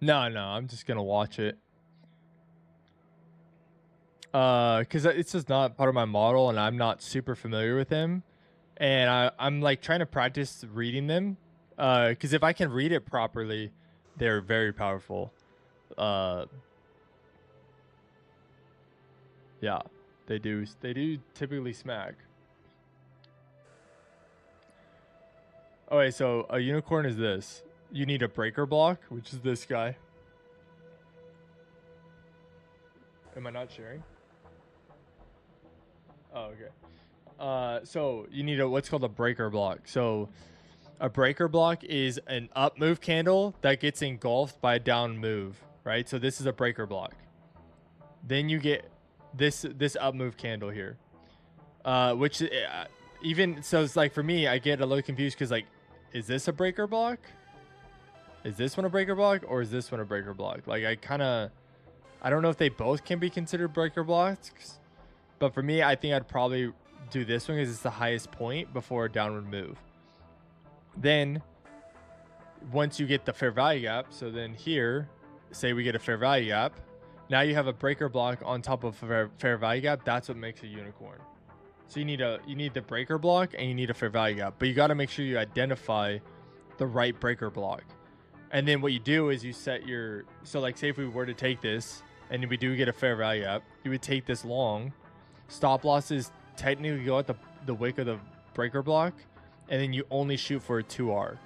No, I'm just gonna watch it. Because it's just not part of my model, and I'm not super familiar with them, and I'm like trying to practice reading them. Because if I can read it properly, they're very powerful. Yeah, they do typically smack. Okay, so a unicorn is this. You need a breaker block, which is this guy. Am I not sharing? Oh, okay. So you need what's called a breaker block. So a breaker block is an up move candle that gets engulfed by a down move, right? So this is a breaker block. Then you get this up move candle here, which even so, it's like for me, I get a little confused because like, is this a breaker block? Is this one a breaker block, or is this one a breaker block? Like I don't know if they both can be considered breaker blocks, but for me, I think I'd probably do this one because it's the highest point before a downward move. Then once you get the fair value gap, so then here, say we get a fair value gap, now you have a breaker block on top of fair value gap. That's what makes a unicorn. So you need the breaker block and you need a fair value gap, but you got to make sure you identify the right breaker block. And then what you do is you set your, so like say if we were to take this and we do get a fair value gap, you would take this long. Stop losses technically go at the wick of the breaker block, and then you only shoot for a 2R.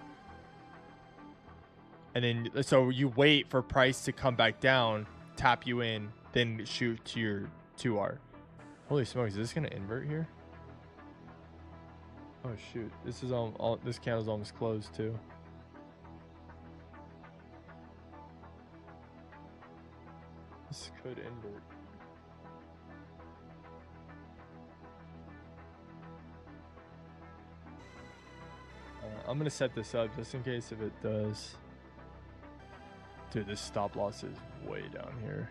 And then so you wait for price to come back down, tap you in, then shoot to your 2R. Holy smokes, is this gonna invert here? Oh shoot, this is all this candle's almost closed too. This could invert. I'm gonna set this up just in case if it does. Dude, this stop loss is way down here.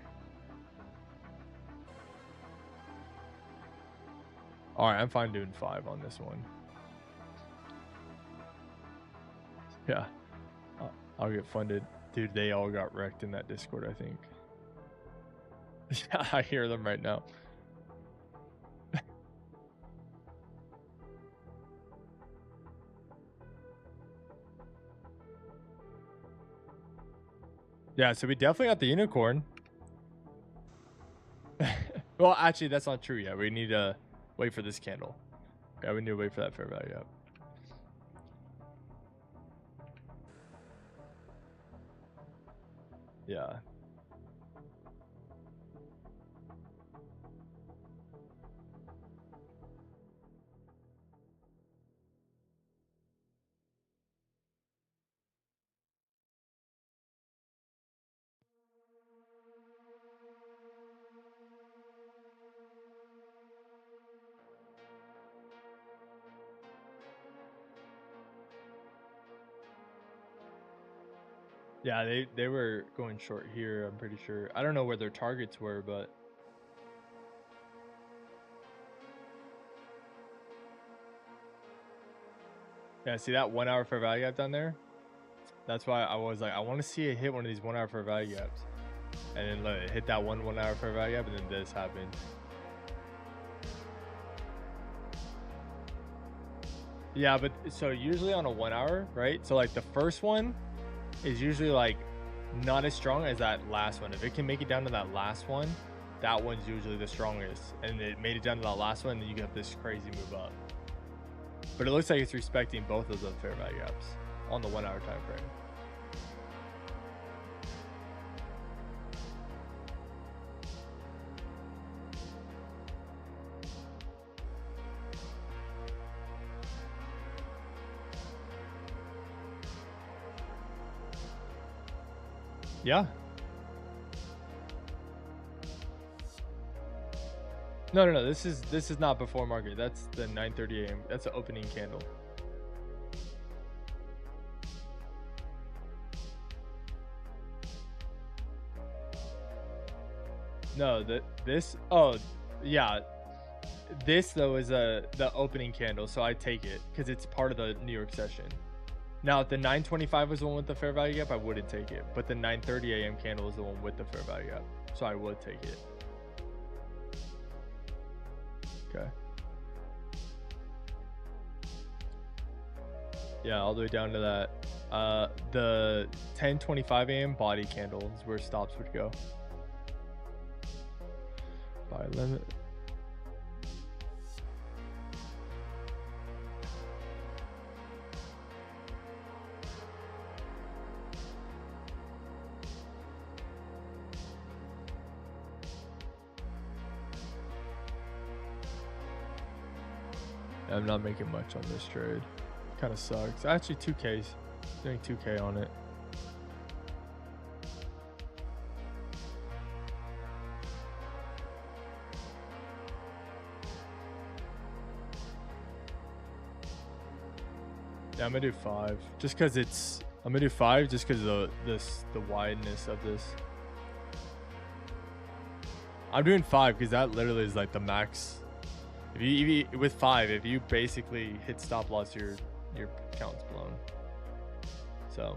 All right, I'm fine doing 5 on this one. Yeah, I'll get funded. Dude, they all got wrecked in that Discord, I think. Yeah, I hear them right now. Yeah, so we definitely got the unicorn. Well, actually, that's not true yet. We need to wait for this candle. Yeah, we need to wait for that fair value up. Yeah. Yeah, they were going short here, I'm pretty sure. I don't know where their targets were, but yeah, see that 1 hour fair value gap down there? That's why I was like, I want to see it hit one of these 1 hour fair value gaps. And then let it hit that 1 hour fair value gap, and then this happened. Yeah, but so usually on a 1 hour, right? So like the first one is usually like not as strong as that last one. If it can make it down to that last one, that one's usually the strongest. And it made it down to that last one, and then you get this crazy move up. But it looks like it's respecting both of the fair value gaps on the 1 hour time frame. Yeah. No. This is not before market. That's the 9:30 a.m. That's the opening candle. No, this. Oh, yeah. This though is the opening candle, so I take it because it's part of the New York session. Now, if the 925 was the one with the fair value gap, I wouldn't take it. But the 9:30 a.m. candle is the one with the fair value gap, so I would take it. Okay. Yeah, all the way down to that. The 10:25 a.m. body candle is where stops would go. Buy limit. I'm not making much on this trade. Kind of sucks. Actually, 2Ks. Doing 2K on it. Yeah, I'm gonna do 5 just because it's. I'm gonna do 5 just because of the wideness of this. I'm doing 5 because that literally is like the max. If you with 5, if you basically hit stop loss, your account's blown. So.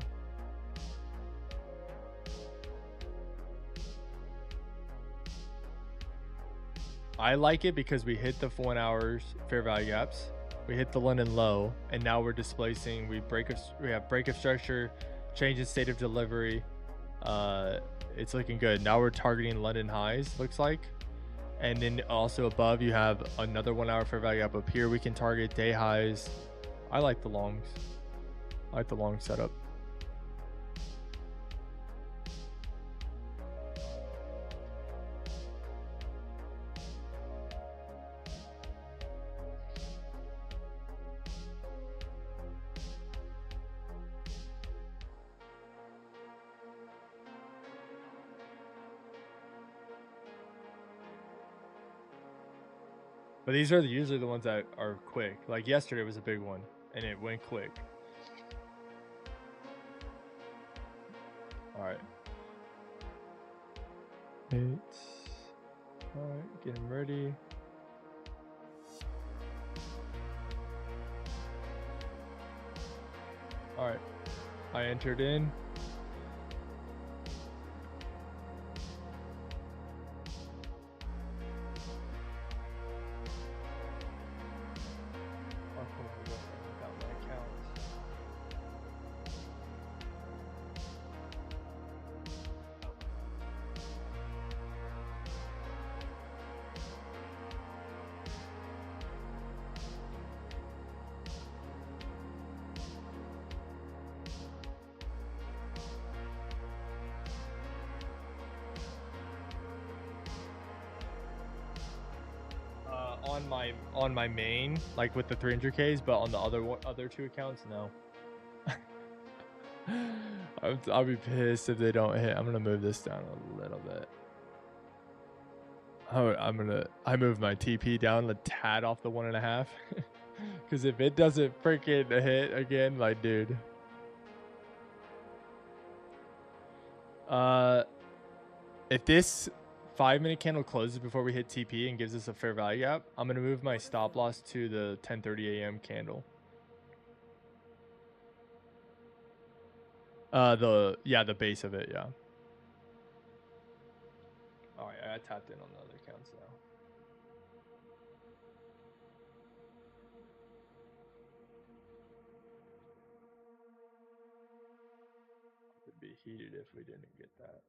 I like it because we hit the 1 hours fair value gaps, we hit the London low, and now we're displacing. We have break of structure, change in state of delivery. It's looking good. Now we're targeting London highs, looks like, and then also above you have another 1 hour fair value gap up here. We can target day highs. I like the longs. I like the long setup. But these are usually the ones that are quick. Like yesterday was a big one, and it went quick. All right. 8. All right, get him ready. All right, I entered in. On my main, like with the 300Ks, but on the other 2 accounts, no. I'll be pissed if they don't hit. I'm gonna move this down a little bit. Oh, I move my TP down a tad off the 1.5, because if it doesn't freaking hit again, like, dude. If this 5-minute candle closes before we hit TP and gives us a fair value gap, I'm going to move my stop loss to the 10:30 a.m. candle. The base of it, yeah. All right, I tapped in on the other accounts now. It'd be heated if we didn't get that.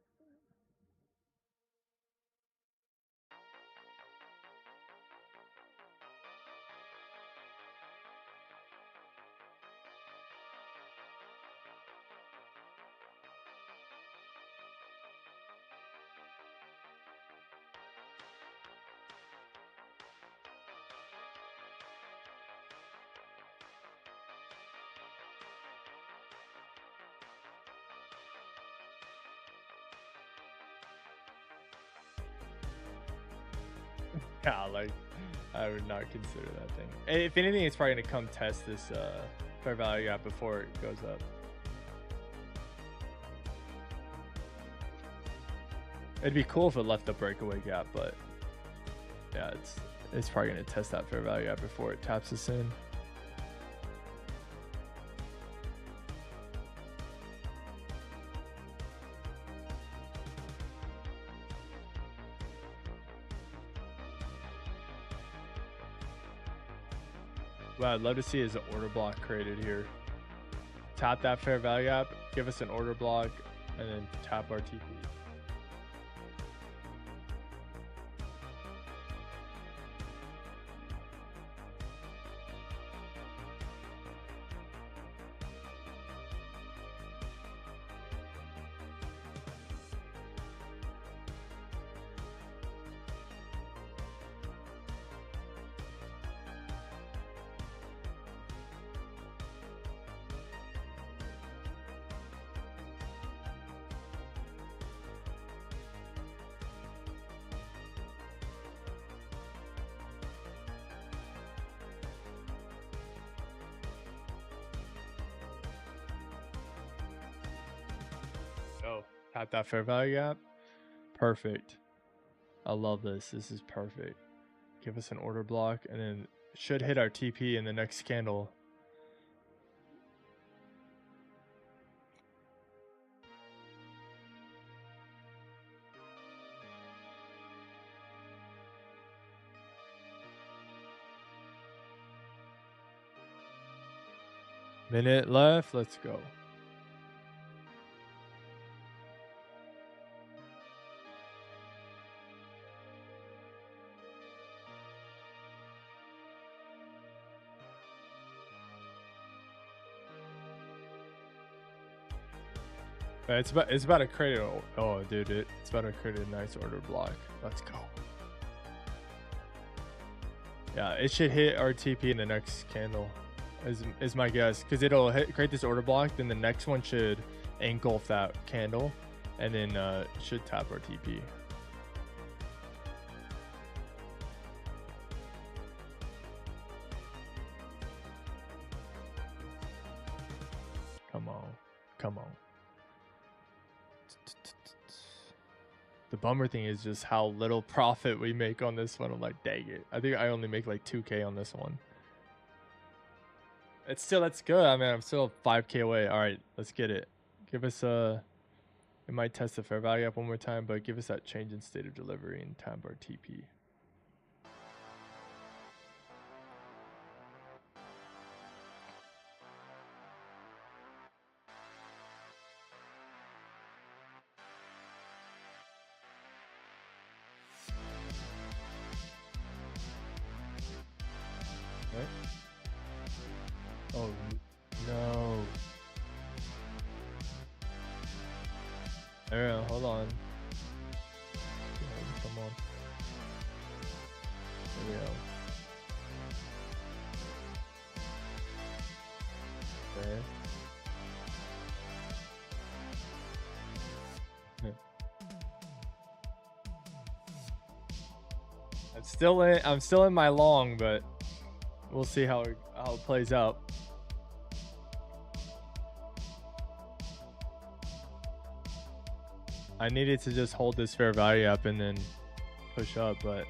Yeah, like, I would not consider that thing. If anything, it's probably gonna come test this fair value gap before it goes up. It'd be cool if it left the breakaway gap, but yeah, it's probably gonna test that fair value gap before it taps us in. What I'd love to see is an order block created here. Tap that fair value gap, give us an order block, and then tap our TP. At that fair value gap. Perfect. I love this. This is perfect. Give us an order block and then should hit our TP in the next candle. Minute left. Let's go. It's about to create a, oh dude, it's about to create a nice order block. Let's go. Yeah, it should hit our TP in the next candle is my guess, because it'll create this order block, then the next one should engulf that candle and then should tap our TP. Come on, come on. The bummer thing is just how little profit we make on this one. I'm like, dang it. I think I only make like 2K on this one. It's still, that's good. I mean, I'm still 5K away. All right, let's get it. Give us a, it might test the fair value up one more time, but give us that change in state of delivery and time bar TP. Right. Oh no. Ariel, hold on. Come on. There we go. Okay. I'm still in my long, but we'll see how it plays out. I needed to just hold this fair value up and then push up, but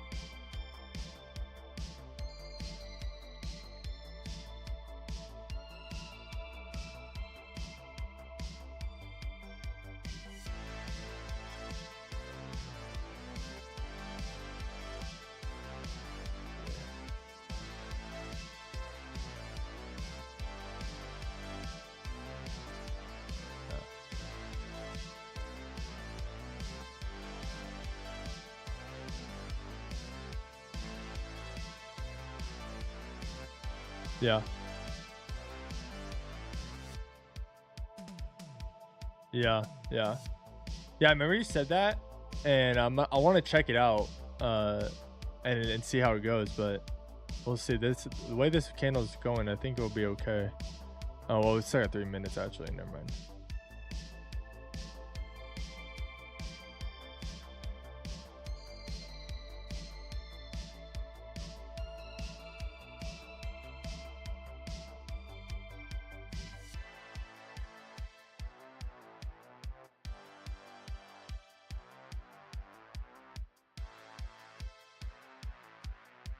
yeah. Yeah. I remember you said that, and I want to check it out and see how it goes, but we'll see. The way this candle's going, I think it'll be okay. Oh, well, it's still at 3 minutes actually. Never mind.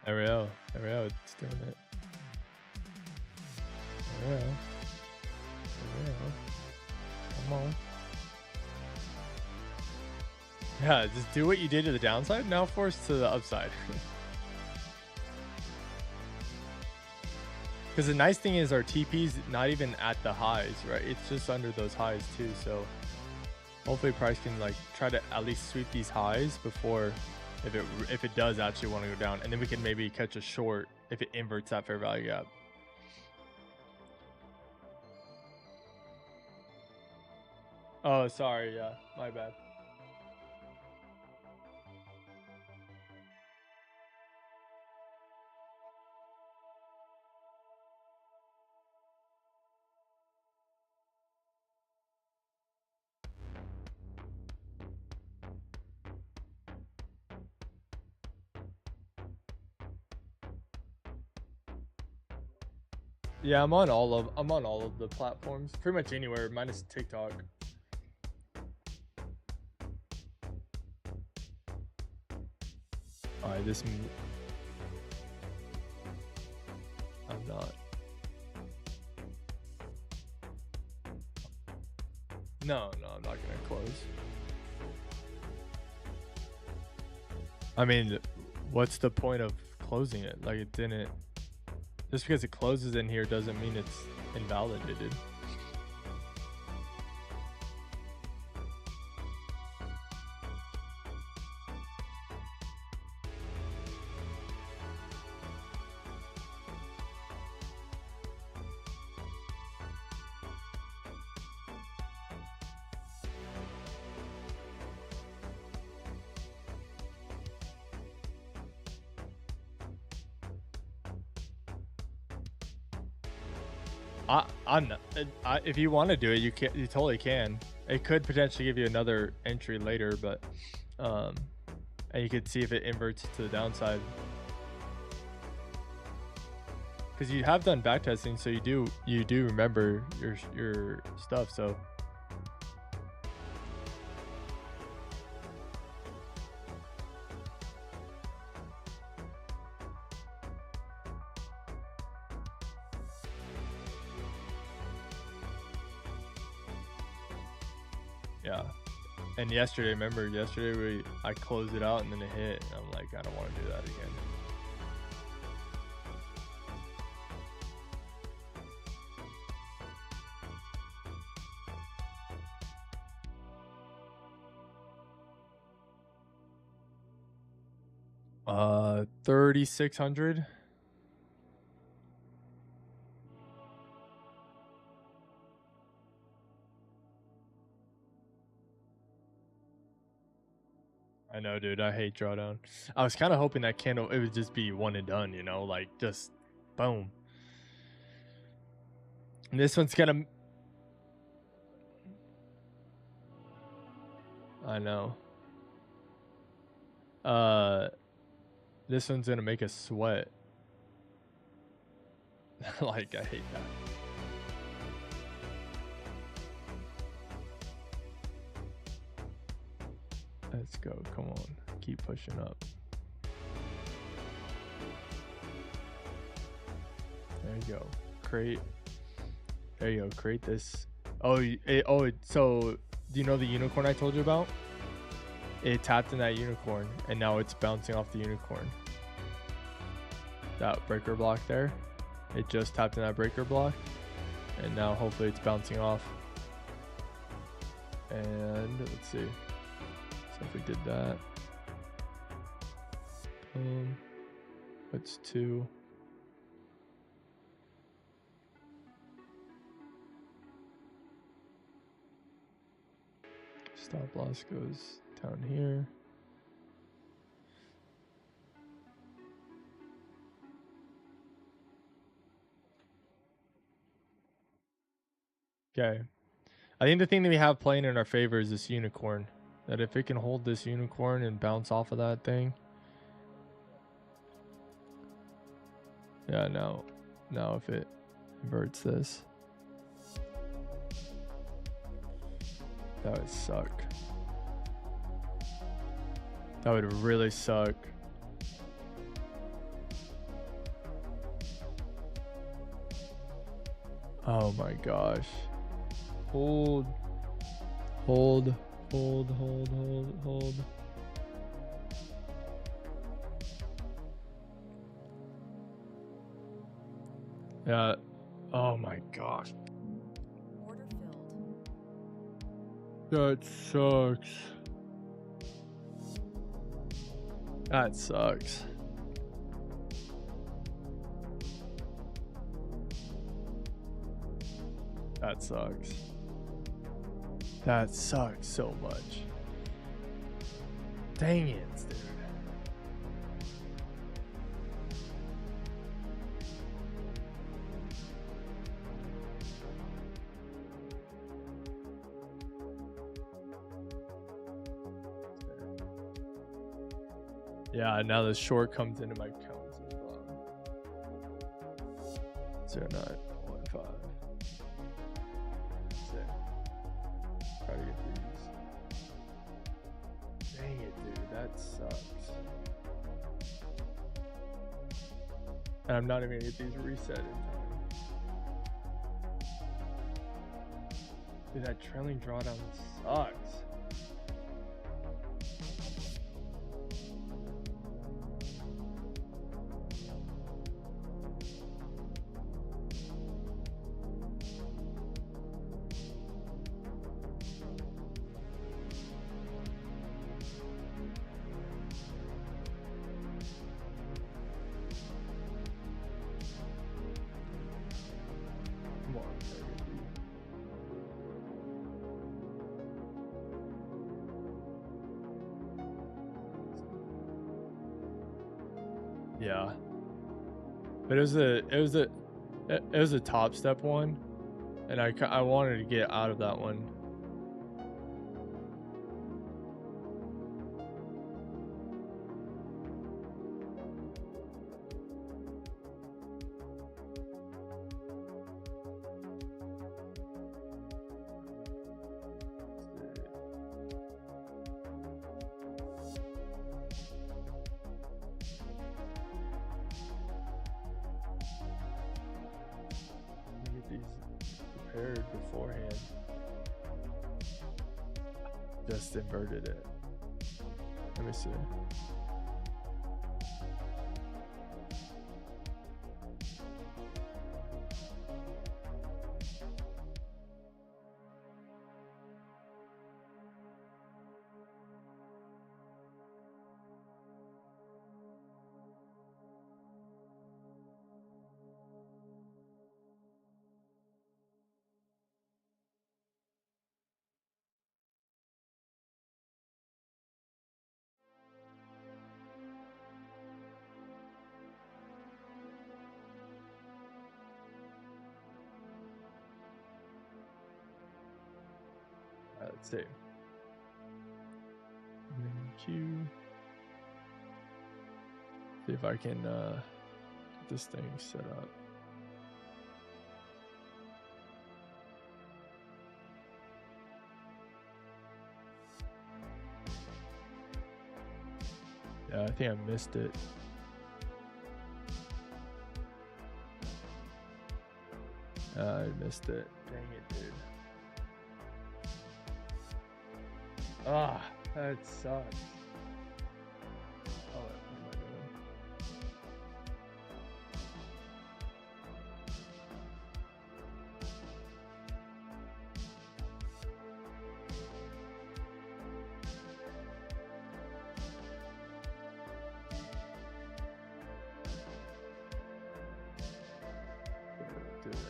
Ariel, it's doing it. Ariel, come on. Yeah, just do what you did to the downside, now force to the upside. Because the nice thing is our TP's not even at the highs, right? It's just under those highs too, so hopefully price can like try to at least sweep these highs before if it does actually want to go down, and then we can maybe catch a short if it inverts that fair value gap. Oh, sorry, yeah, my bad. Yeah, I'm on all of the platforms, pretty much anywhere minus TikTok. All right, I'm not. No, I'm not gonna close. I mean, what's the point of closing it? Like, it didn't. Just because it closes in here doesn't mean it's invalidated. If you want to do it, you totally can. It could potentially give you another entry later, but and you could see if it inverts to the downside, because you have done backtesting, so you do remember your stuff. So yeah. And yesterday, remember yesterday I closed it out and then it hit, and I'm like, I don't want to do that again. Uh, 3,600. I know, dude. I hate drawdown. I was kind of hoping that candle, it would just be one and done, you know, like just boom. And this one's gonna. I know. This one's gonna make us sweat. Like, I hate that. Let's go. Come on. Keep pushing up. There you go. Create. There you go. Create this. So do you know the unicorn I told you about? It tapped in that unicorn, and now it's bouncing off the unicorn. That breaker block there. It just tapped in that breaker block, and now hopefully it's bouncing off. And let's see. So if we did that, what's 2? Stop loss goes down here. Okay. I think the thing that we have playing in our favor is this unicorn. That if it can hold this unicorn and bounce off of that thing. Yeah, now if it inverts this. That would suck. That would really suck. Oh my gosh. Hold. Yeah. Oh my gosh. Order filled. That sucks. That sucks. That sucks. That sucks so much. Dang it, dude. Yeah, now the short comes into my counts as well. 0915. Try to get these. Dang it, dude. That sucks. And I'm not even gonna get these reset in time. Dude, that trailing drawdown sucks. Come on, yeah, but it was a top step one, and I wanted to get out of that one. Get these prepared beforehand. Just inverted it. Let me see. Let's see. Q. See if I can get this thing set up. Yeah, I think I missed it. I missed it. Dang it, dude. Ah, that sucks. Oh, what am I doing? Do this.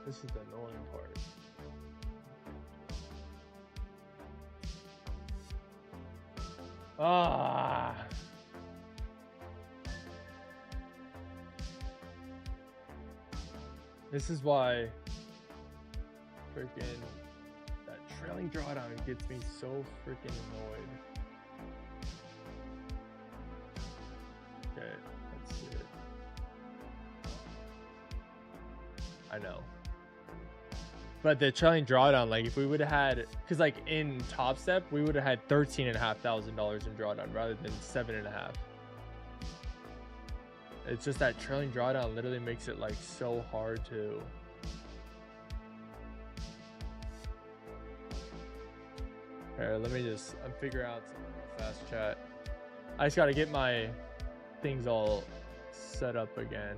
This is the annoying part. Ah. This is why freaking that trailing drawdown gets me so freaking annoyed. Okay, let's see it. I know. But the trailing drawdown, like if we would have had, because like in Top Step, we would have had $13,500 in drawdown rather than 7.5. It's just that trailing drawdown literally makes it like so hard to. Here, let me just figure out something real fast, chat. I just got to get my things all set up again.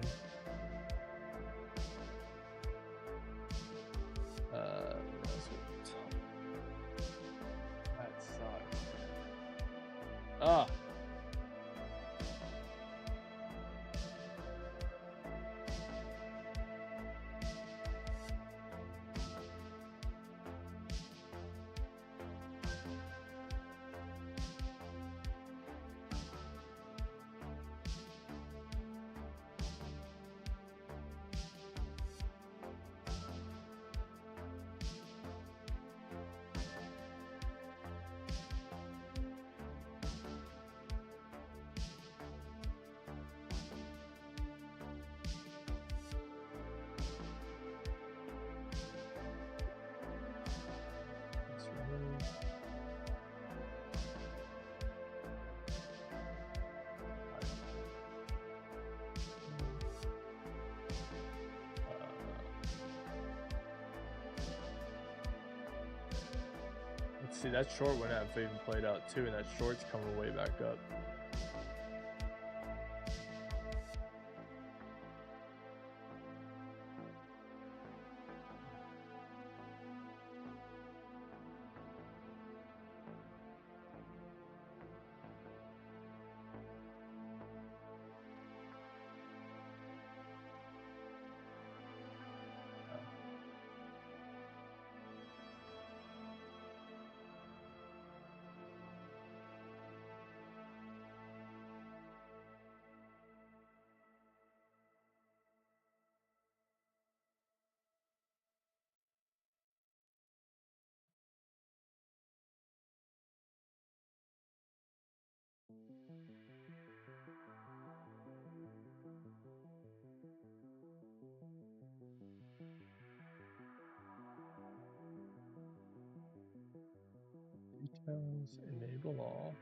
That sucks. Ah. See, that short wouldn't have even played out too, and that short's coming way back up. Details, enable all.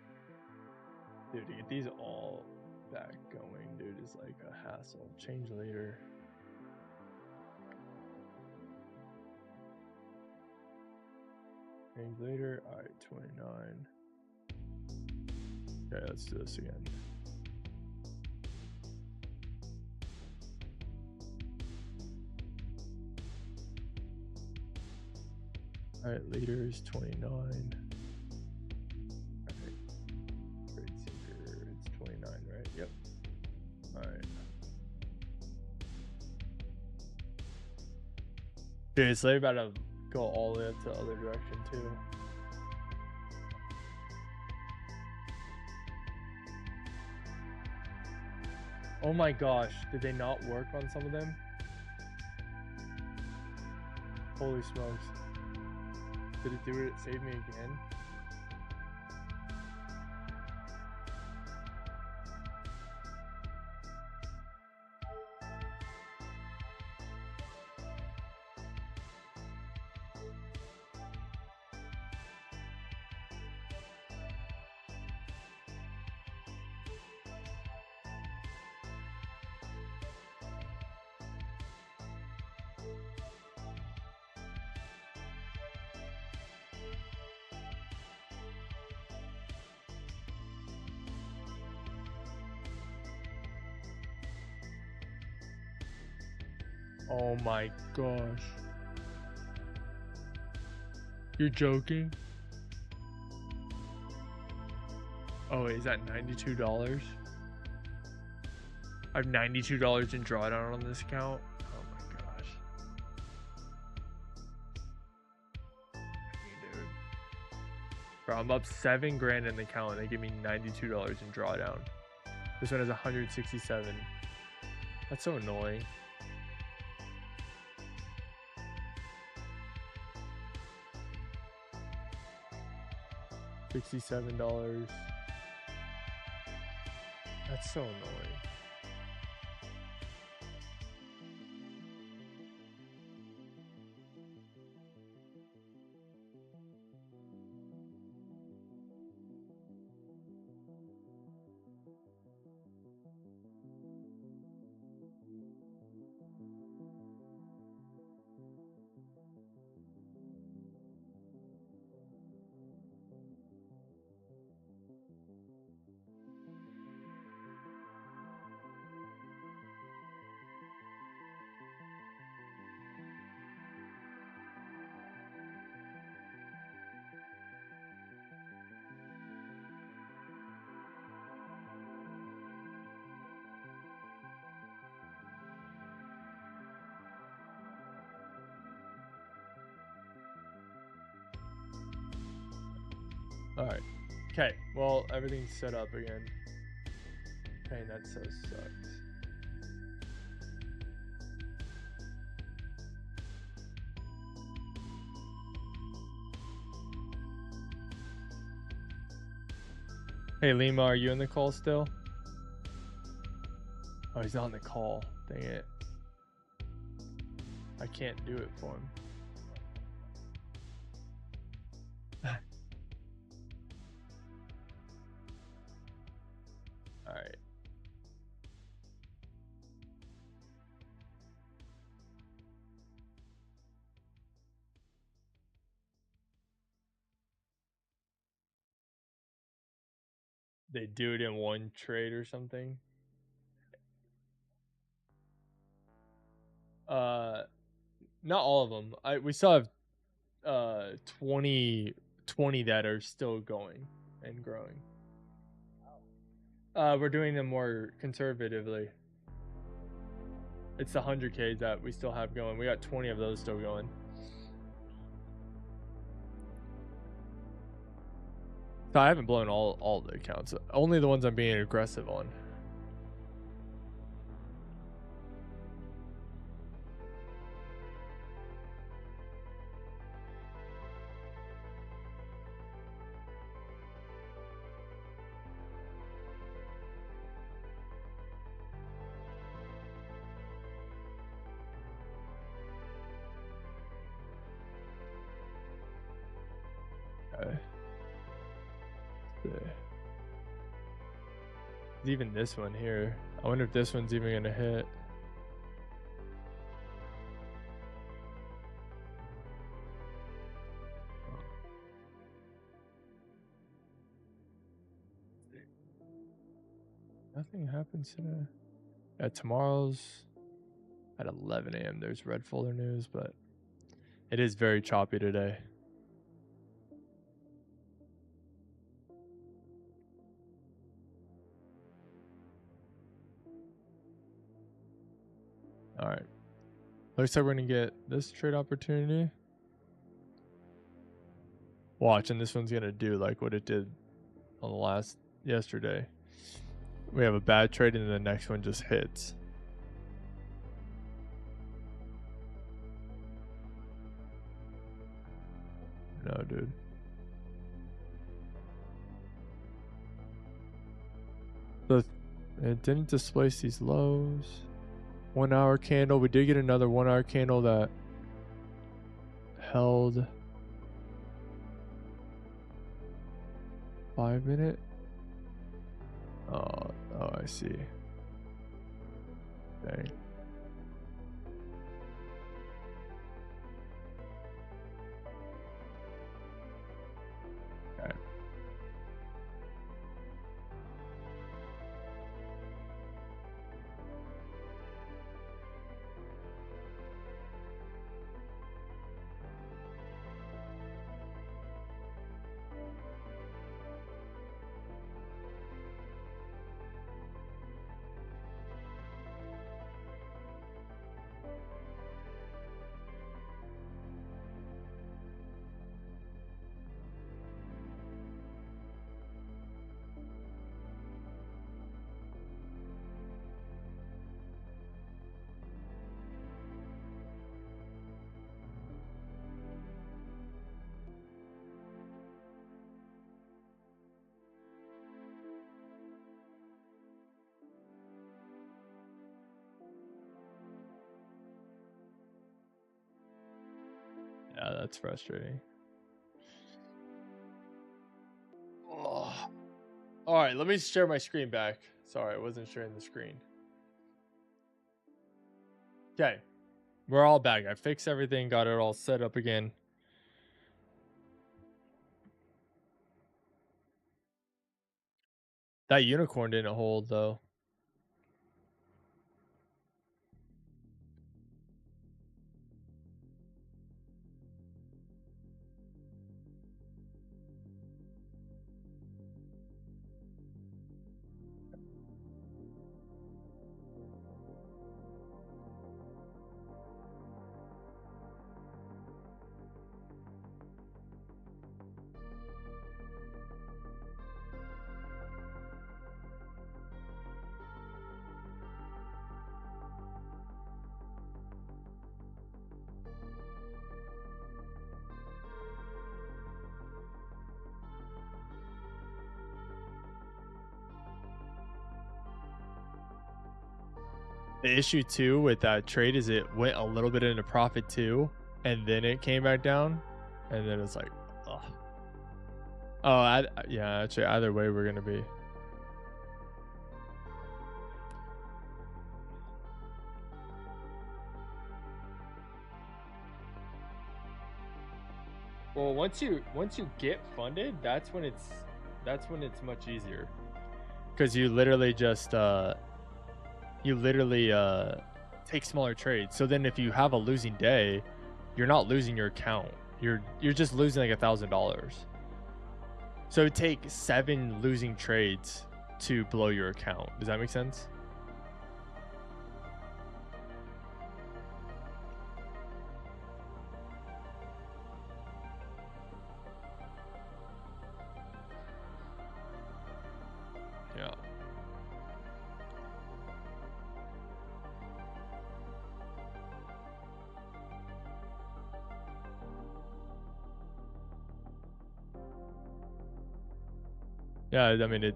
Dude, to get these all back going, dude, is like a hassle. Change later. Change later. All right, 29. Okay, let's do this again. All right, later is 29. All right, TRADESYNCER, it's 29, right? Yep. All right. Dude, it's like about to go all the way up to the other direction too. Oh my gosh, did they not work on some of them? Holy smokes. Did it do it? Save me again? Oh my gosh. You're joking? Oh, wait, is that $92? I have $92 in drawdown on this account. Oh my gosh. Dude. Bro, I'm up 7 grand in the account and they give me $92 in drawdown. This one has 167. That's so annoying. $67. That's so annoying. All right. Okay. Well, everything's set up again. Okay, that so sucks. Hey, Lima, are you in the call still? Oh, he's not in the call. Dang it. I can't do it for him. All right. they do it in one trade or something. Not all of them. We still have 20 that are still going and growing. We're doing them more conservatively. It's the 100K that we still have going. We got 20 of those still going. So I haven't blown all the accounts. Only the ones I'm being aggressive on. Okay. Even this one here. I wonder if this one's even gonna hit. Nothing happens today. Yeah, tomorrow's at 11 a.m. There's red folder news, but it is very choppy today. All right. Looks like we're going to get this trade opportunity. Watch, and this one's going to do like what it did on the yesterday. We have a bad trade and the next one just hits. No, dude. So it didn't displace these lows. 1 hour candle. We did get another 1 hour candle that held 5 minute. Oh, I see. Dang. Okay. Yeah, that's frustrating. Oh. All right, let me share my screen back. Sorry, I wasn't sharing the screen. Okay, we're all back. I fixed everything, got it all set up again. That unicorn didn't hold though. The issue too with that trade is it went a little bit into profit too, and then it came back down, and then it's like, ugh. Oh, yeah, actually, either way we're gonna be. Well, once you get funded, that's when it's much easier. because you literally just take smaller trades. So then if you have a losing day, you're not losing your account. You're just losing like $1,000. So it takes 7 losing trades to blow your account. Does that make sense? Yeah. Yeah, I mean it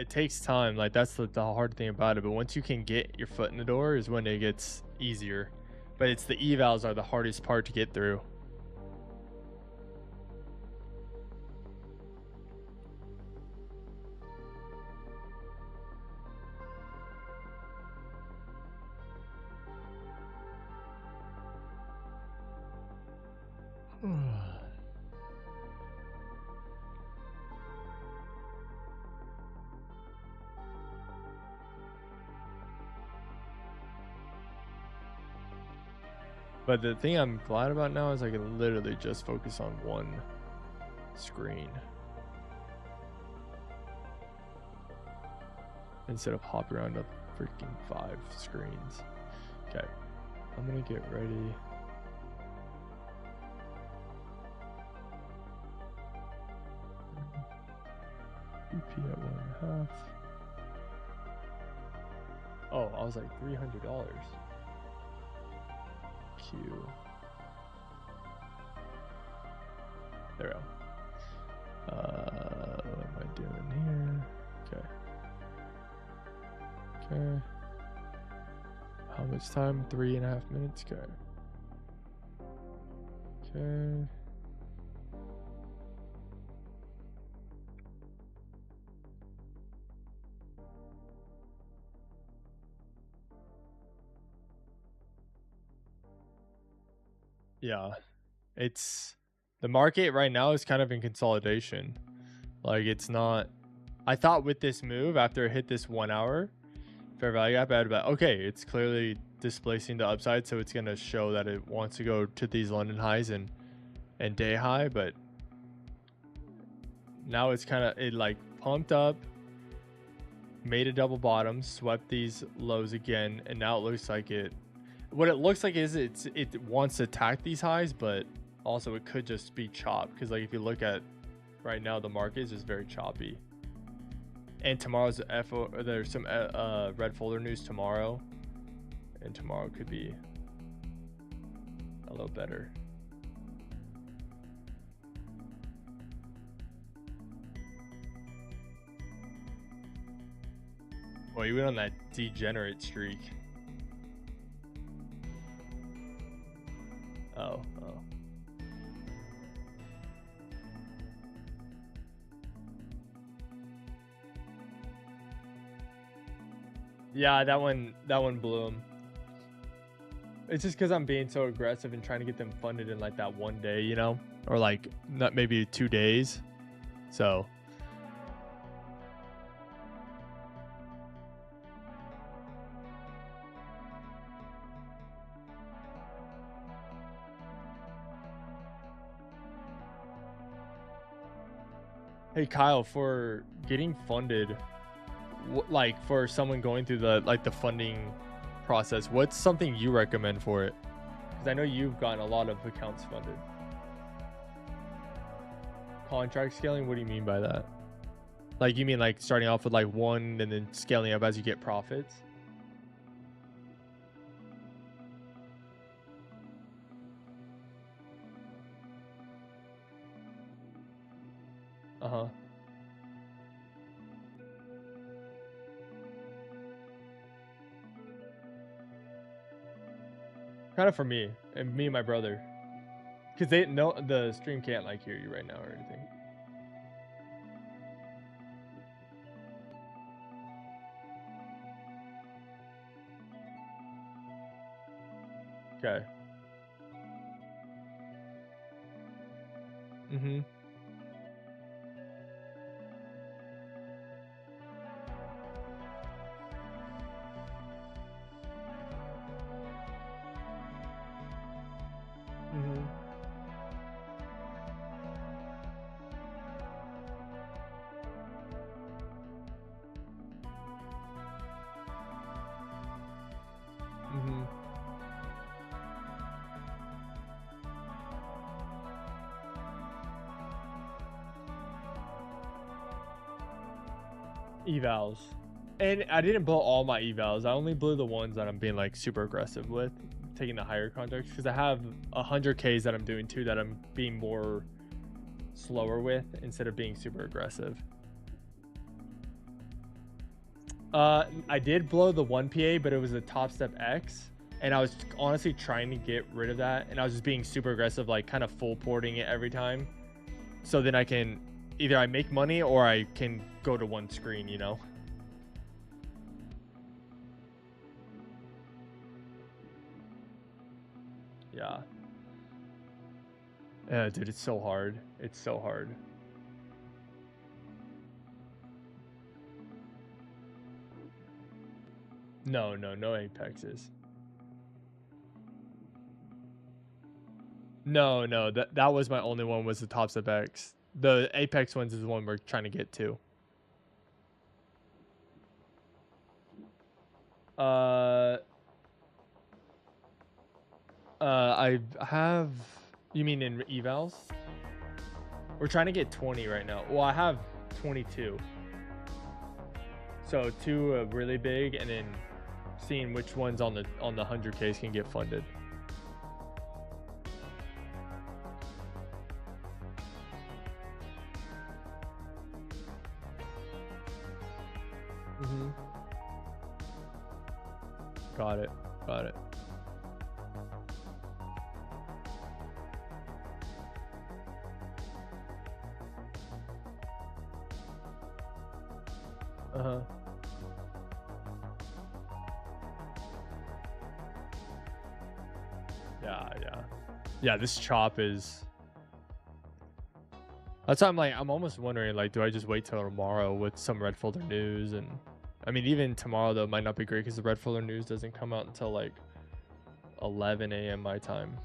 takes time. Like that's the hard thing about it. But once you can get your foot in the door is when it gets easier. But it's the evals are the hardest part to get through. But the thing I'm glad about now is I can literally just focus on one screen instead of hopping around to freaking 5 screens. Okay, I'm gonna get ready. BP at 1.5. Oh, I was like $300. Q. There we go. What am I doing here? Okay. Okay. How much time? 3.5 minutes. Okay. Okay. Yeah, it's the market right now is kind of in consolidation. Like it's not. I thought with this move after it hit this 1 hour fair value gap, I'd be like, okay, it's clearly displacing the upside, so it's gonna show that it wants to go to these London highs and day high. But now it's kind of like pumped up, made a double bottom, swept these lows again, and now it looks like it. What it looks like is it wants to attack these highs, but also it could just be chopped, because like if you look at right now, the market is just very choppy. And tomorrow's there's some red folder news tomorrow, and tomorrow could be a little better. Well, you went on that degenerate streak. Oh. Yeah, that one blew him. It's just because I'm being so aggressive and trying to get them funded in like that 1 day, you know, or like not maybe 2 days. So. Hey Kyle, for getting funded, like for someone going through the funding process, what's something you recommend for it? Because I know you've gotten a lot of accounts funded. Contract scaling, what do you mean by that? Like you mean like starting off with like 1 and then scaling up as you get profits? Uh-huh. Kind of for me and my brother, because they know the stream can't like hear you right now or anything. Okay. Evals. And I didn't blow all my evals. I only blew the ones that I'm being like super aggressive with, taking the higher contracts, because I have 100Ks that I'm doing too that I'm being more slower with instead of being super aggressive. I did blow the 1 PA, but it was a Top Step X, and I was honestly trying to get rid of that, and I was just being super aggressive, like kind of full porting it every time. So then I can either I make money or I can go to one screen, you know? Yeah. Yeah, dude, it's so hard. It's so hard. No apexes. No, that was my only one, was the Top Step X. The apex ones is the one we're trying to get to. I have, you mean in evals? We're trying to get 20 right now. Well, I have 22. So 2 really big, and then seeing which ones on the 100Ks can get funded. Got it. Yeah, this chop is, that's why I'm like, I'm almost wondering, like, do I just wait till tomorrow with some red folder news? And I mean, even tomorrow though might not be great because the red folder news doesn't come out until like 11 a.m. my time.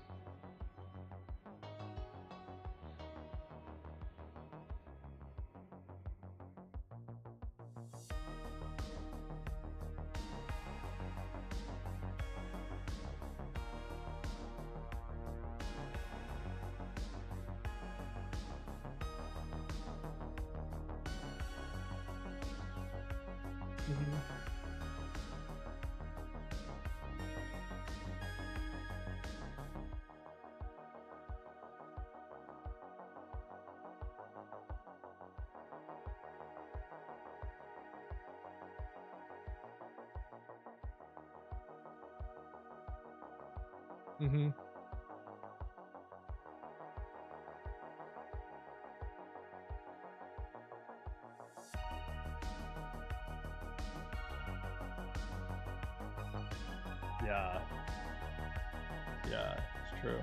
Yeah, it's true.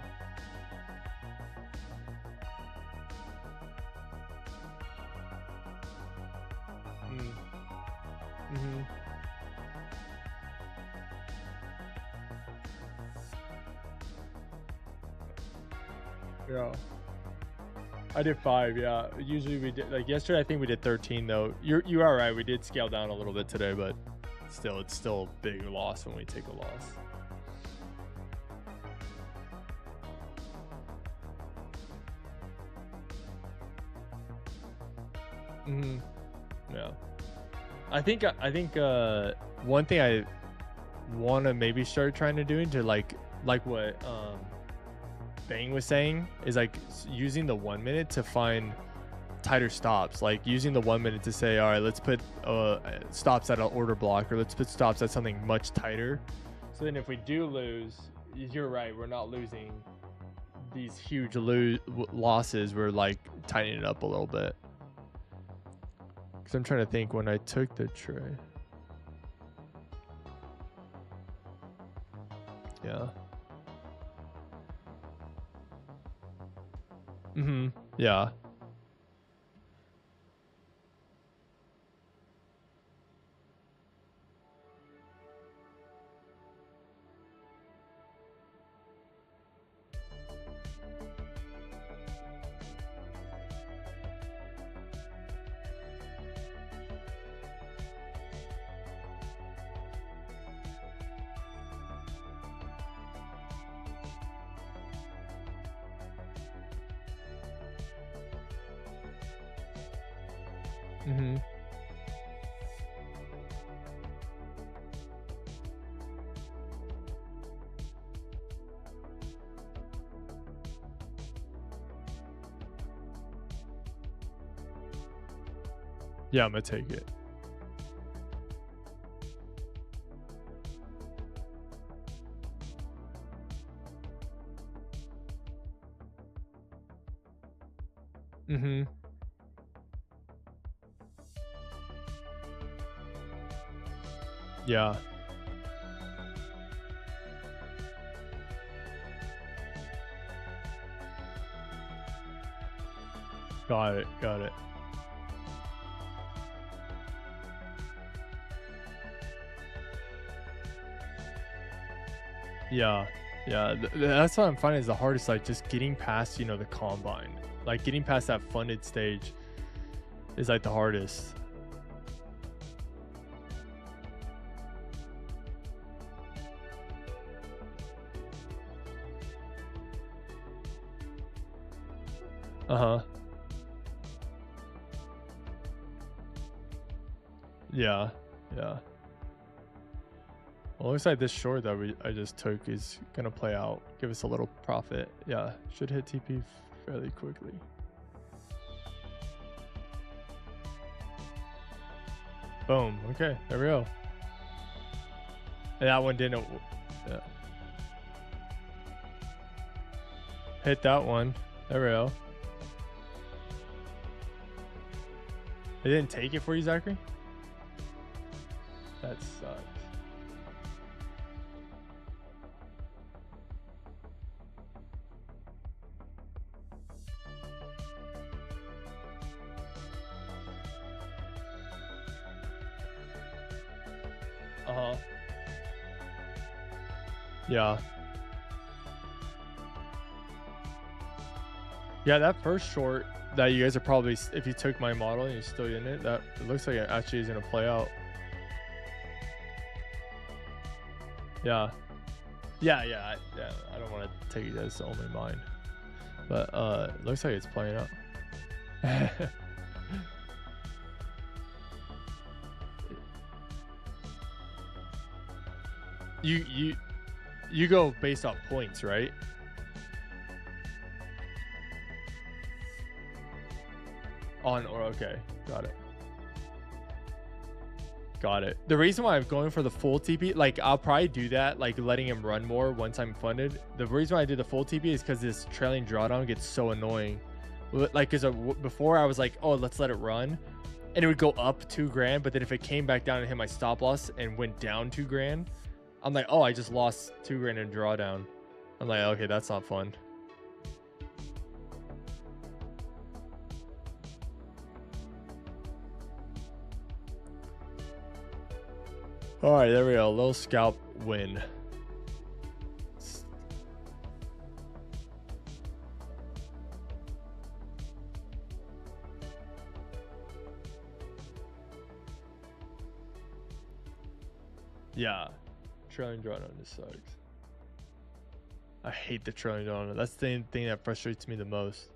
Yeah, I did 5. Yeah, usually we did, like yesterday I think we did 13 though. You are right, we did scale down a little bit today, but still, it's still a big loss when we take a loss. Yeah, I think one thing I want to maybe start trying to do to like what Bang was saying is like using the 1 minute to find tighter stops, like using the 1 minute to say, all right, let's put stops at an order block, or let's put stops at something much tighter. So then if we do lose, you're right, we're not losing these huge losses, we're like tightening it up a little bit. Because I'm trying to think when I took the trade. Yeah. Yeah. Yeah, I'm gonna take it. Mm-hmm. Yeah. Got it. Got it. Yeah. Yeah. That's what I'm finding is the hardest, like just getting past, you know, the combine. Like getting past that funded stage is like the hardest. Uh-huh. Yeah. Yeah. Well, looks like this short that I just took is gonna play out, give us a little profit. Yeah, should hit TP fairly quickly. Boom. Okay, there we go. And that one didn't. Yeah. Hit that one. There we go. They didn't take it for you, Zachary? That sucks. Uh-huh. Yeah. Yeah, that first short that you guys are probably, if you took my model and you're still in it, that it looks like it actually is gonna play out. Yeah. Yeah, I don't want to take it as only mine. But it looks like it's playing out. You go based off points, right? On or okay, got it. Got it. The reason why I'm going for the full TP, like I'll probably do that, like letting him run more once I'm funded. The reason why I did the full TP is because this trailing drawdown gets so annoying. Like, because before I was like, oh, let's let it run, and it would go up 2 grand, but then if it came back down and hit my stop loss and went down 2 grand, I'm like, oh, I just lost 2 grand in drawdown. I'm like, okay, that's not fun. All right, there we go. Little scalp win. Yeah, trailing drawdown just sucks. I hate the trailing drawdown. That's the thing that frustrates me the most.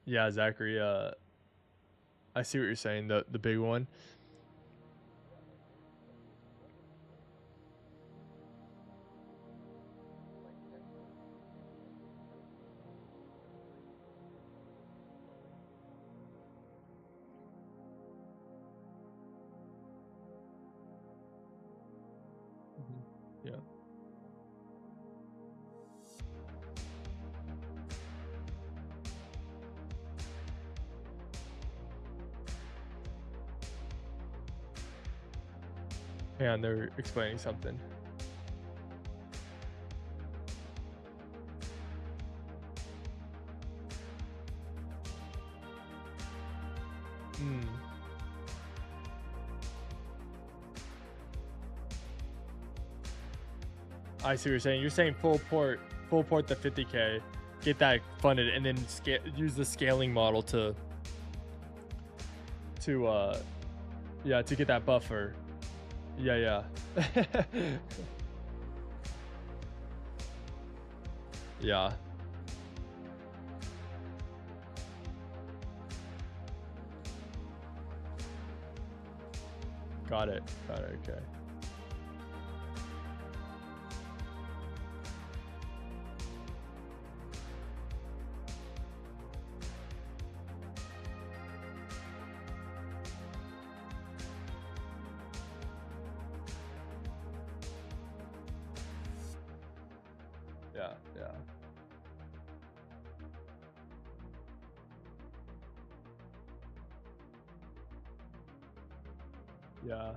Yeah, Zachary. I see what you're saying. The big one. Yeah. And they're explaining something. I see what you're saying. You're saying full port the 50K, get that funded, and then use the scaling model to get that buffer. Yeah. Yeah. Got it. Okay. Yeah.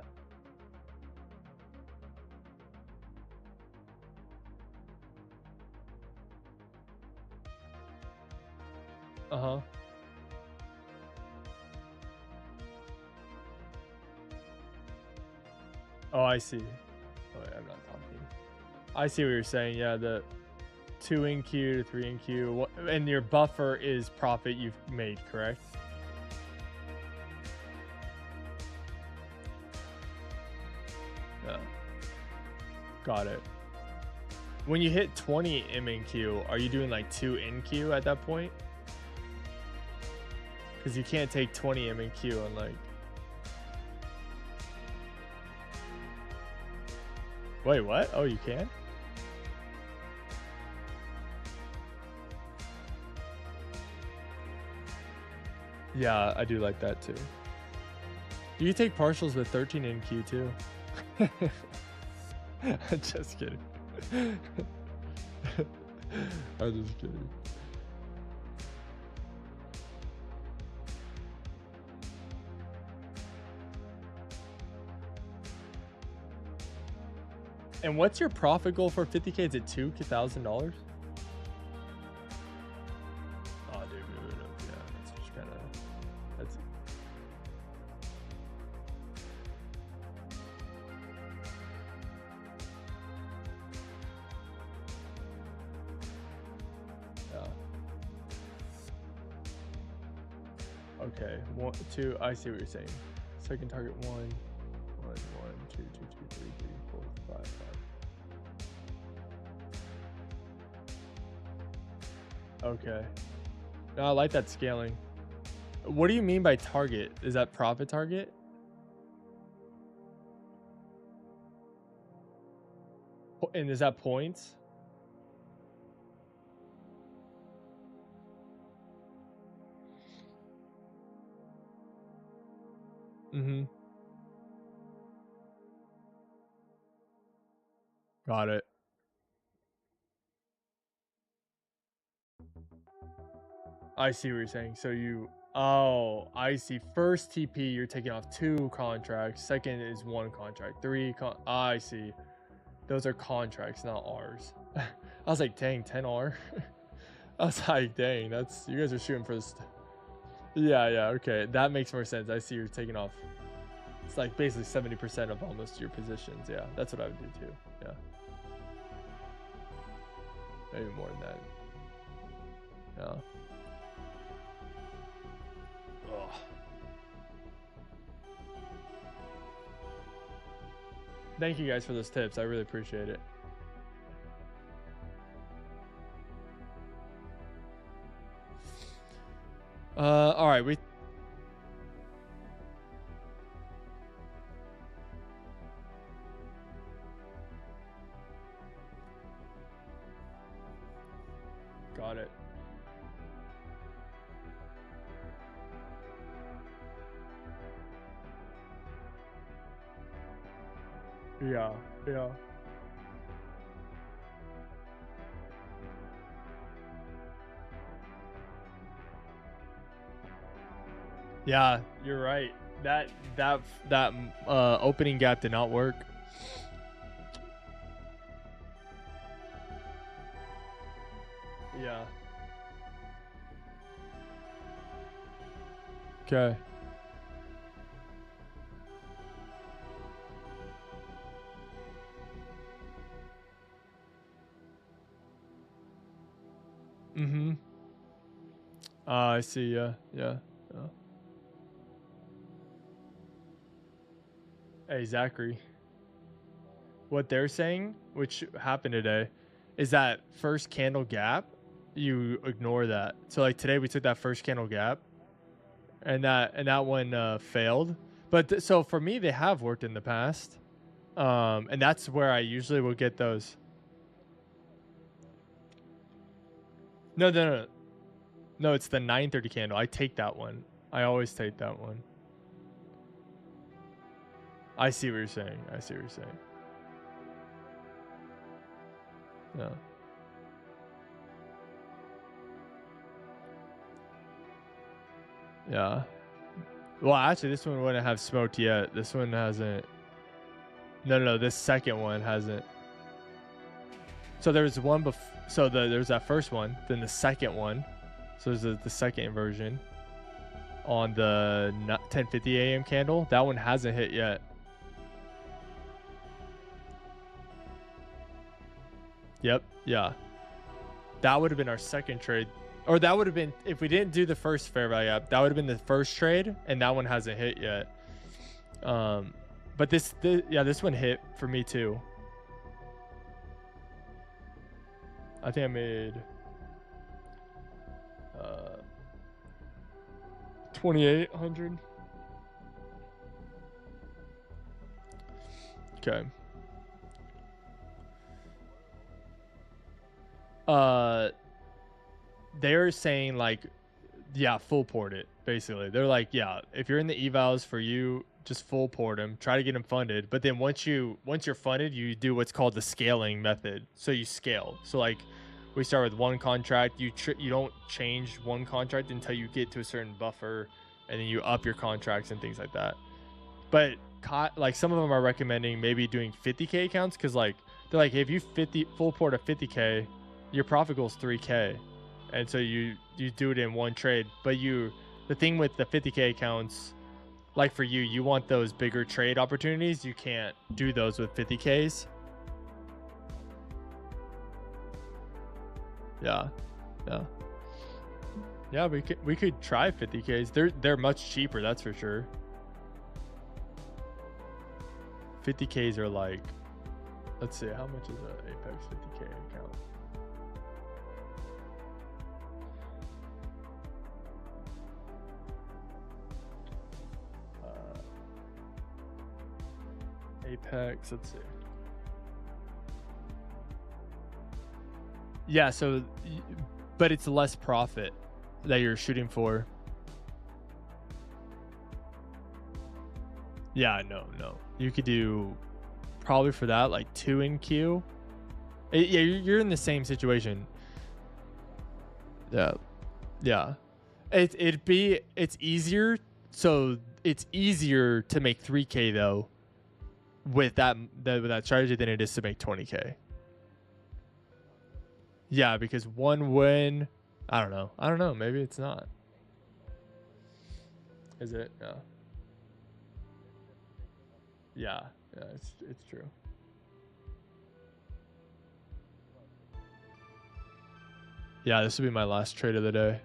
Uh-huh. Oh, I see. Oh, wait, I'm not talking. I see what you're saying. Yeah, the 2 in Q to 3 in Q. And your buffer is profit you've made, correct? Yeah. Got it. When you hit 20 M in Q, are you doing like 2 in Q at that point? Because you can't take 20 M in Q on like... Wait, what? Oh, you can? Yeah, I do like that too. You take partials with 13 in Q too. Just kidding. I'm just kidding. And what's your profit goal for 50K? Is it $2,000? Oh, dude, yeah, that's just kind of, that's. Yeah. Okay, 1, 2. I see what you're saying. Second target 1, 1, 1, 2, 2, 2, 3, 3, 4, 5, 5. Okay. No, I like that scaling. What do you mean by target? Is that profit target? And is that points? Mm-hmm. Got it. I see what you're saying. So you, oh, I see. First TP, you're taking off 2 contracts. Second is 1 contract. 3 I see. Those are contracts, not R's. I was like, dang, 10R. I was like, dang, that's, you guys are shooting for this. Yeah, okay. That makes more sense. I see you're taking off. It's like basically 70% of almost your positions. Yeah, that's what I would do too. Yeah. Maybe more than that. Yeah. Ugh. Thank you guys for those tips. I really appreciate it. All right, we. Got it. Yeah. Yeah, you're right. That opening gap did not work. Yeah. Okay. Mm-hmm. I see. Yeah. Hey, Zachary. What they're saying, which happened today, is that first candle gap, you ignore that. So like today we took that first candle gap, and that one failed. But so for me, they have worked in the past, and that's where I usually will get those. No, it's the 9:30 candle. I take that one. I always take that one. I see what you're saying. Yeah. Yeah. Well, actually, this one wouldn't have smoked yet. This one hasn't. No, this second one hasn't. So there was one before. So there's that first one, then the second one. So there's the second version on the 10:50 a.m. candle. That one hasn't hit yet. Yep. Yeah. That would have been our second trade. Or that would have been, if we didn't do the first fair value app, that would have been the first trade, and that one hasn't hit yet. But this one hit for me too. I think I made 2,800. Okay. They're saying like, yeah, full port it. Basically, they're like, yeah, if you're in the evals, for you, just full port them. Try to get them funded. But then once you're funded, you do what's called the scaling method. So you scale. So like, we start with one contract. You don't change one contract until you get to a certain buffer, and then you up your contracts and things like that. But like some of them are recommending maybe doing 50K accounts, because like they're like, if you full port a 50K, your profit goal is 3K, and so you do it in one trade. But the thing with the 50K accounts, like for you want those bigger trade opportunities. You can't do those with 50Ks. Yeah, we could try 50Ks. They're much cheaper, that's for sure. 50Ks are like, let's see, how much is an Apex 50K account? Apex, let's see. Yeah, so, but it's less profit that you're shooting for. Yeah, no. You could do probably for that like 2 in queue. Yeah, you're in the same situation. Yeah. It's easier. So it's easier to make 3K though with that strategy than it is to make 20K. Yeah, because one win, I don't know. Maybe it's not. Is it? No. Yeah, it's true. Yeah, this will be my last trade of the day.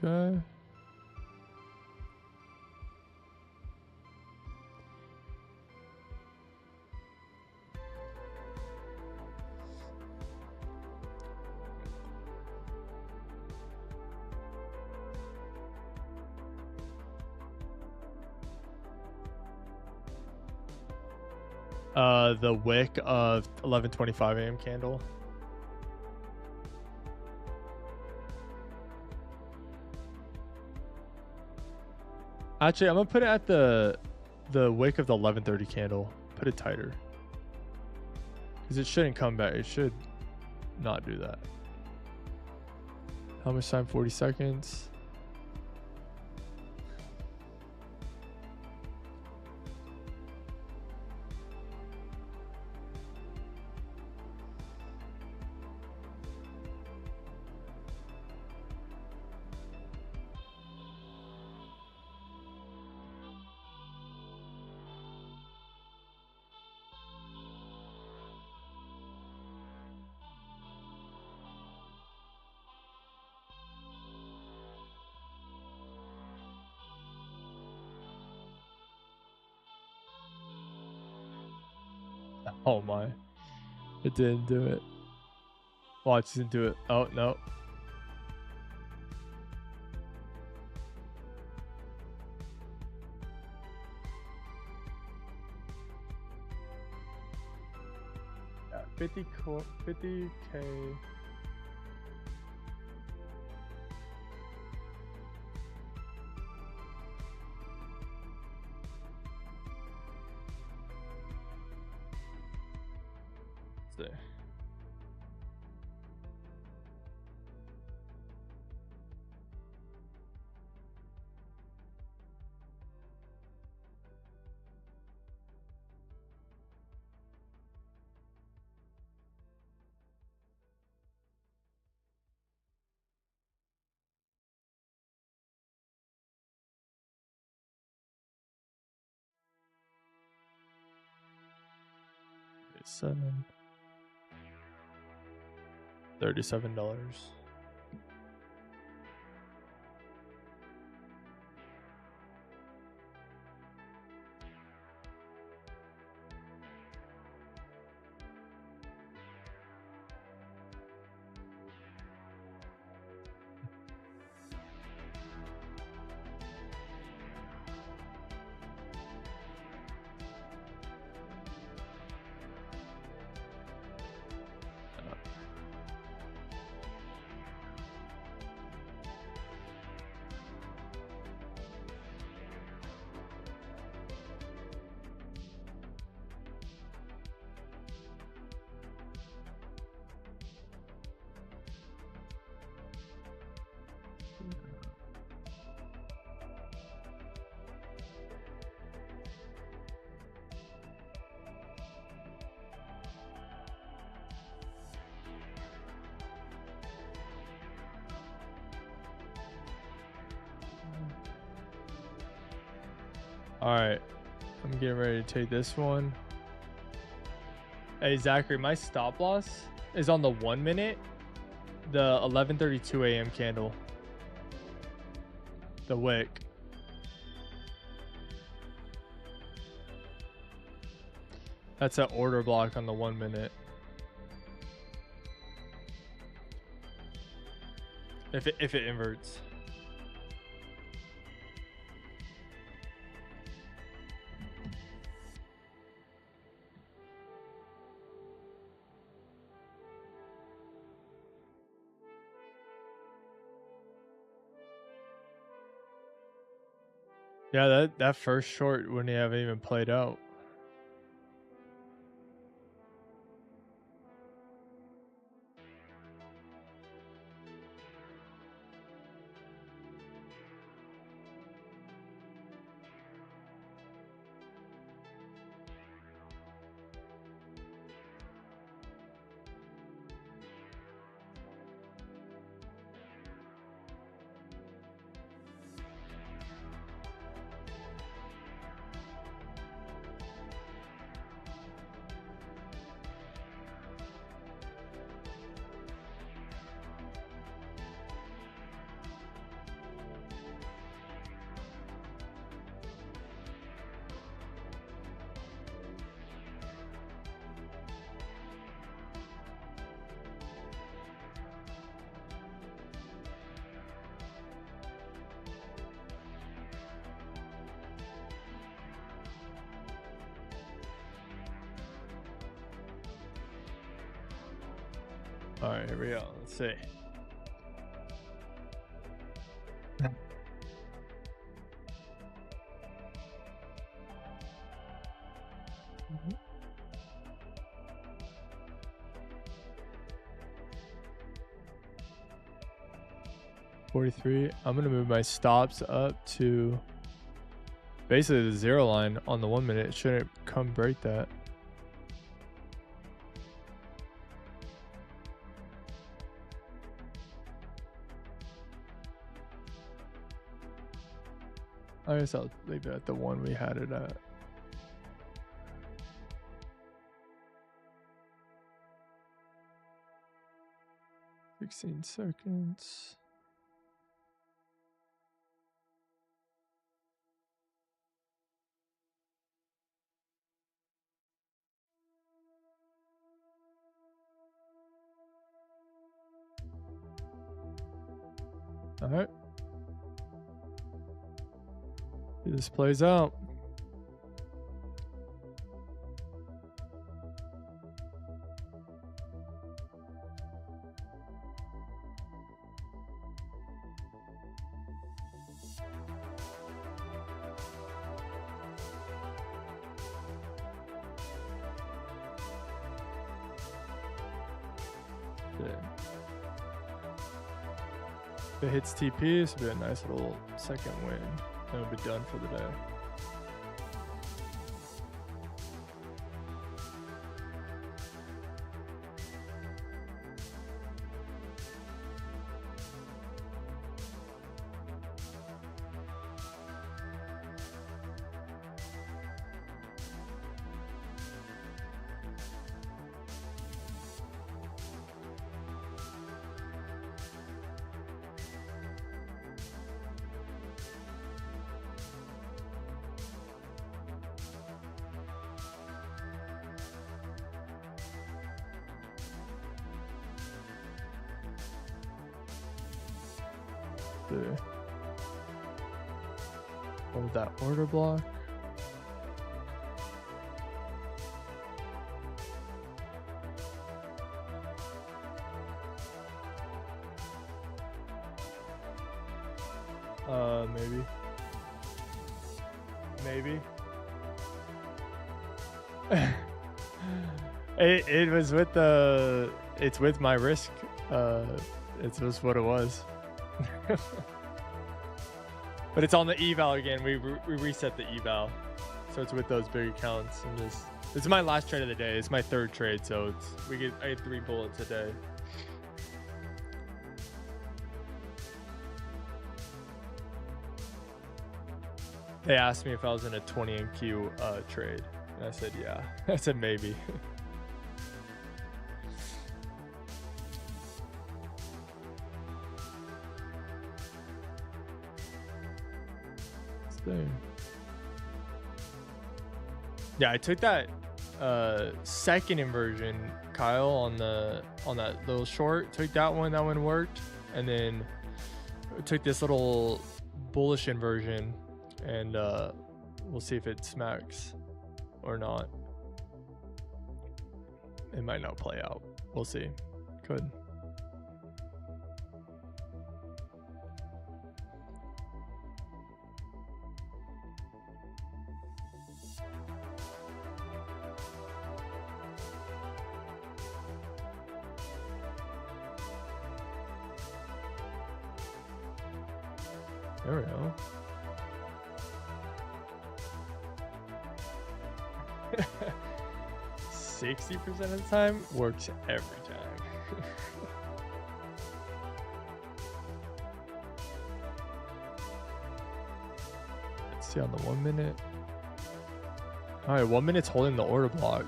Okay. The wick of 11:25 a.m. candle. Actually, I'm gonna put it at the wick of the 11:30 candle. Put it tighter, because it shouldn't come back. It should not do that. How much time? 40 seconds. Oh my, it didn't do it. Watch, it didn't do it. Oh no. Yeah, 50K. day. $37. All right, I'm getting ready to take this one. Hey, Zachary, my stop loss is on the 1 minute, the 11:32 a.m. candle, the wick. That's an order block on the 1 minute. If it inverts. Yeah, that first short wouldn't have even played out. All right, here we go. Let's see. Mhm. $43. I'm gonna move my stops up to basically the 0 line on the 1 minute. It shouldn't come break that. I guess I'll leave it at the one we had it at. $16 seconds. All right. See this plays out. Shit. If it hits TP, this would be a nice little second win. Then we'll be done for the day. Hold that order block. Maybe. It was with the. It's with my risk. It's just what it was. But it's on the eval again. We reset the eval, so it's with those big accounts. And this is my last trade of the day. It's my third trade, so it's I get 3 bullets a day. They asked me if I was in a 20 NQ trade, and I said yeah. I said maybe. Yeah, I took that second inversion, Kyle, on that little short. Took that one worked, and then took this little bullish inversion, and we'll see if it smacks or not. It might not play out. We'll see. Could. There we go. %60% of the time works every time. Let's see on the 1 minute. All right, 1 minute's holding the order block.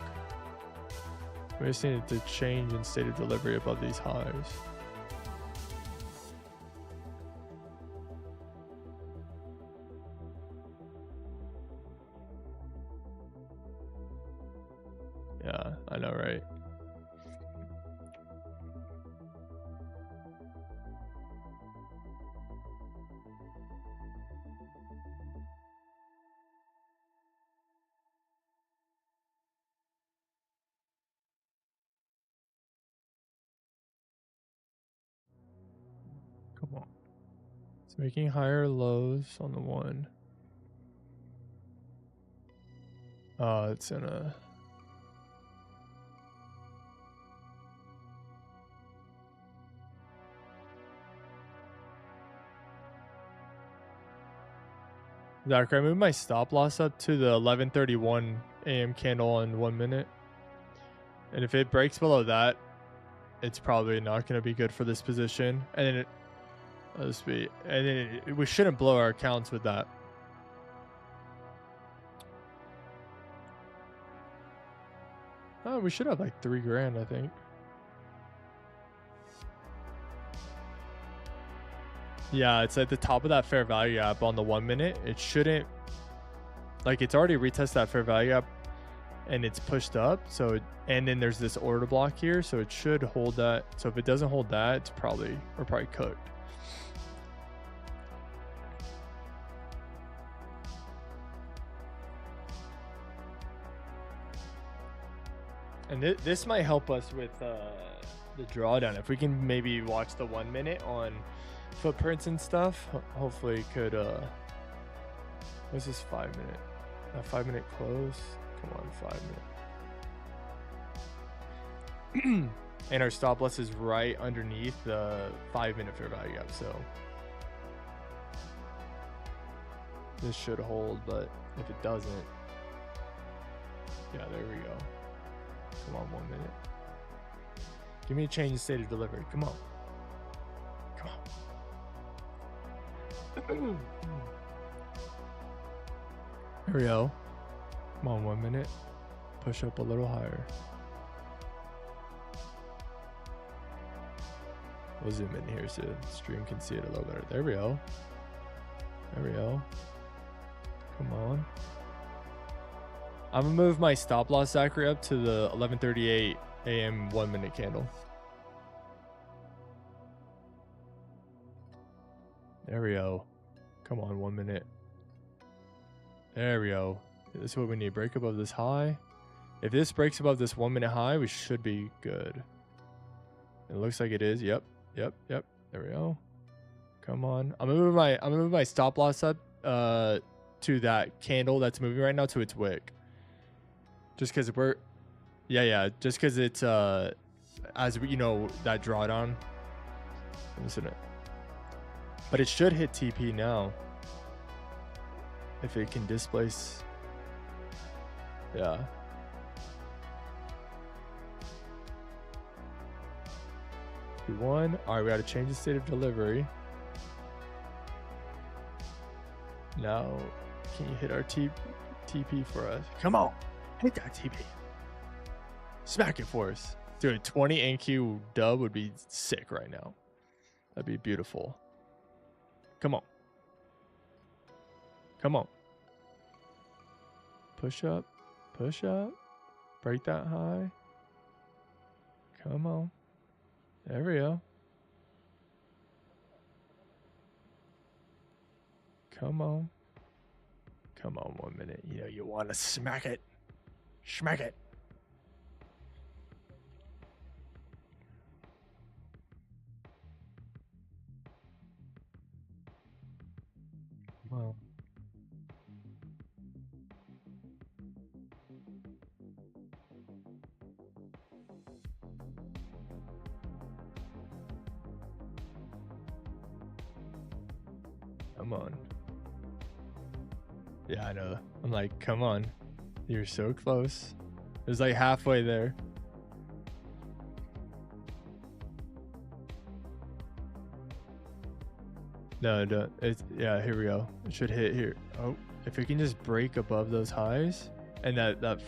We just needed to change in state of delivery above these highs. Yeah, I know, right? Come on. It's making higher lows on the 1. It's in a... Zach, I moved my stop loss up to the 11:31 a.m. candle on 1 minute. And if it breaks below that, it's probably not going to be good for this position. And then we shouldn't blow our accounts with that. Oh, we should have like 3 grand, I think. Yeah, it's at the top of that fair value gap on the 1 minute. It shouldn't, like, it's already retested that fair value gap and it's pushed up. So, and then there's this order block here. So it should hold that. So if it doesn't hold that, it's probably, we're probably cooked. And this might help us with the drawdown. If we can maybe watch the 1 minute on footprints and stuff, hopefully it could what's this 5 minute? A 5 minute close? Come on, 5 minute. And our stop loss is right underneath the 5-minute fair value gap. So this should hold, but if it doesn't, yeah, there we go. Come on, 1 minute. Give me a change in state of delivery. Come on. Come on. There we go. Come on, 1 minute. Push up a little higher. We'll zoom in here so the stream can see it a little better. There we go. There we go. Come on. I'm gonna move my stop loss Zachary up to the 11:38 a.m. 1 minute candle. There we go. Come on, 1 minute. There we go. This is what we need. Break above this high. If this breaks above this 1 minute high, we should be good. It looks like it is. Yep. Yep. Yep. There we go. Come on. I'm gonna move my stop loss up to that candle that's moving right now to its wick. Just because we're just because it's as we, you know, that drawdown, isn't it? But it should hit TP now if it can displace. Yeah. Q1. All right, we got to change the state of delivery. Now, can you hit our TP for us? Come on, hit that TP. Smack it for us. Dude, 20 NQ dub would be sick right now. That'd be beautiful. Come on. Come on. Push up. Push up. Break that high. Come on. There we go. Come on. Come on, 1 minute. You know you want to smack it. Smack it. Well. Come on. Yeah, I know. I'm like, come on. You're so close. It was like halfway there. No, don't. It's, yeah, here we go. It should hit here. Oh, if it can just break above those highs and that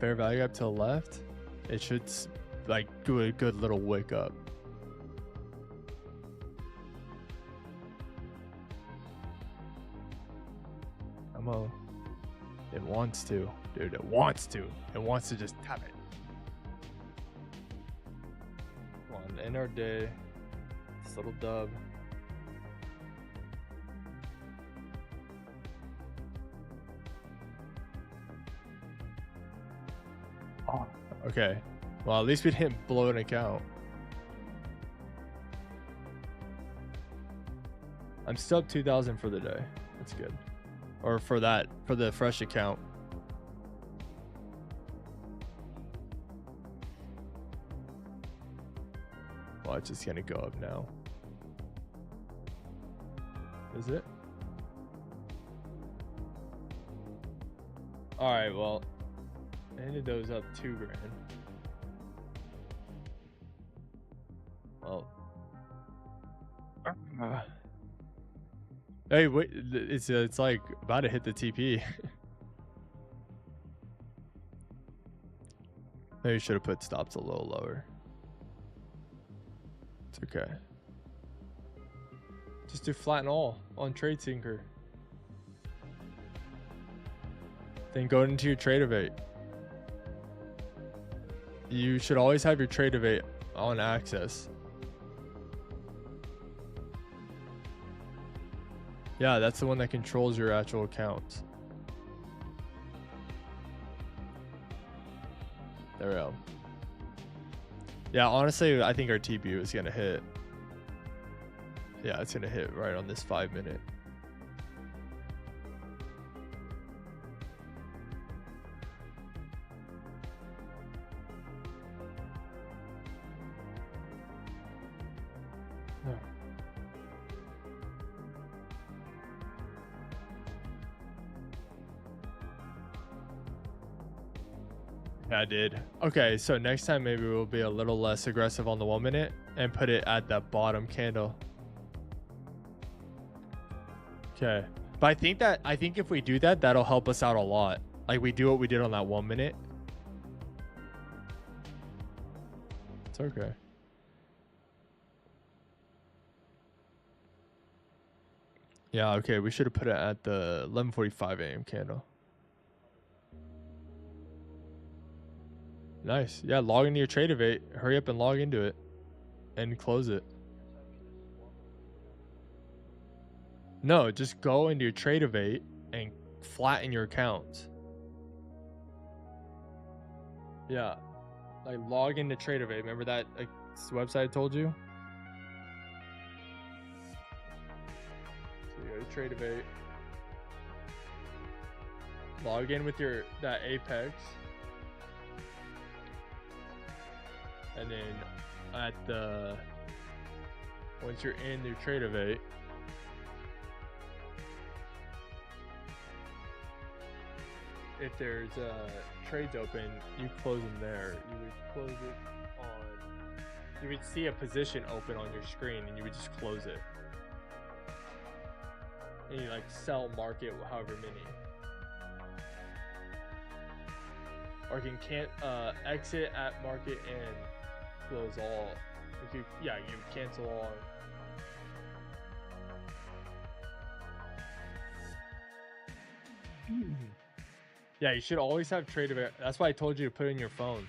fair value up to the left, it should like do a good little wick up. Come on. It wants to, dude. It wants to. It wants to just tap it. Come on, end our day. This little dub. Oh, okay. Well, at least we didn't blow an account. I'm still up 2,000 for the day. That's good. Or for the fresh account. Well, it's just gonna go up now. Is it? All right, well, I ended those up $2 grand. Well, hey, wait, it's like about to hit the TP. Maybe you should have put stops a little lower. It's okay. Just do flat and all on TradeSyncer. Then go into your TradeEvade. You should always have your TradeEvade on access. Yeah, that's the one that controls your actual accounts. There we go. Yeah, honestly, I think our TP is gonna hit. Yeah, it's gonna hit right on this 5 minute. Yeah, I did. Okay, so next time maybe we'll be a little less aggressive on the 1 minute and put it at that bottom candle. Okay, but I think if we do that, that'll help us out a lot. Like we do what we did on that 1 minute. It's okay. Yeah, okay, we should have put it at the 11:45 a.m. candle. Nice. Yeah, log into your TradeEvade. Hurry up and log into it and close it. No, just go into your TradeEvade and flatten your accounts. Yeah, like log into TradeEvade. Remember that website I told you? So you go to TradeEvade. Log in with that Apex. And then once you're in your TradeEvade, if there's trades open, you close them there. You would close it you would see a position open on your screen and you would just close it. And you like sell market however many. Or you can exit at market and close all. You cancel all. Yeah, you should always have TradeEvade. That's why I told you to put it in your phone,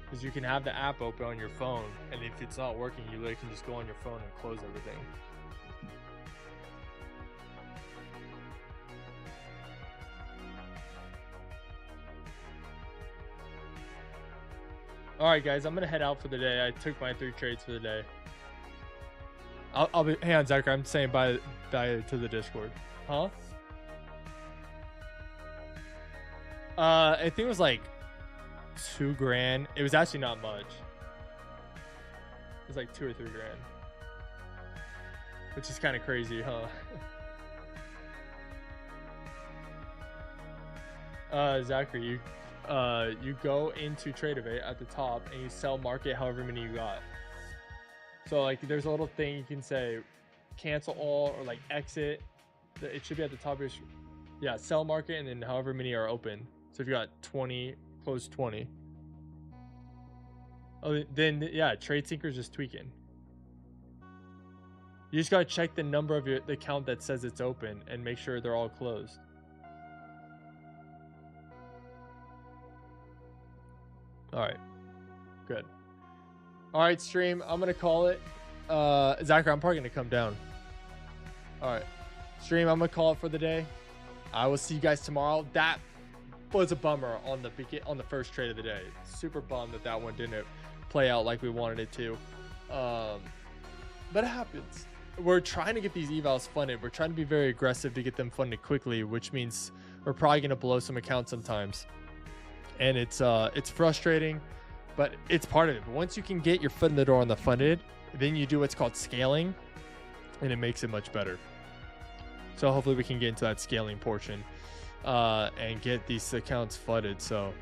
because you can have the app open on your phone, and if it's not working, you literally can just go on your phone and close everything. All right, guys, I'm gonna head out for the day. I took my 3 trades for the day. I'll be. Hey, on Zachary, I'm saying bye to the Discord. Huh? I think it was like $2 grand. It was actually not much. It was like 2 or 3 grand, which is kind of crazy, huh? Zachary, you go into TradeEvade at the top and you sell market however many you got. So like there's a little thing you can say cancel all or like exit. It should be at the top of your yeah, sell market and then however many are open. So if you got 20, close 20. Oh, then yeah, TradeSyncer's just tweaking. You just gotta check the number of the account that says it's open and make sure they're all closed. All right, good. All right, stream, I'm gonna call it. Zachary, I'm probably gonna come down. All right, stream, I'm gonna call it for the day. I will see you guys tomorrow. That was a bummer on the first trade of the day. Super bummed that one didn't play out like we wanted it to. But it happens. We're trying to get these evals funded. We're trying to be very aggressive to get them funded quickly, which means we're probably gonna blow some accounts sometimes. And it's frustrating, but it's part of it. But once you can get your foot in the door on the funded, then you do what's called scaling, and it makes it much better. So hopefully we can get into that scaling portion and get these accounts flooded. So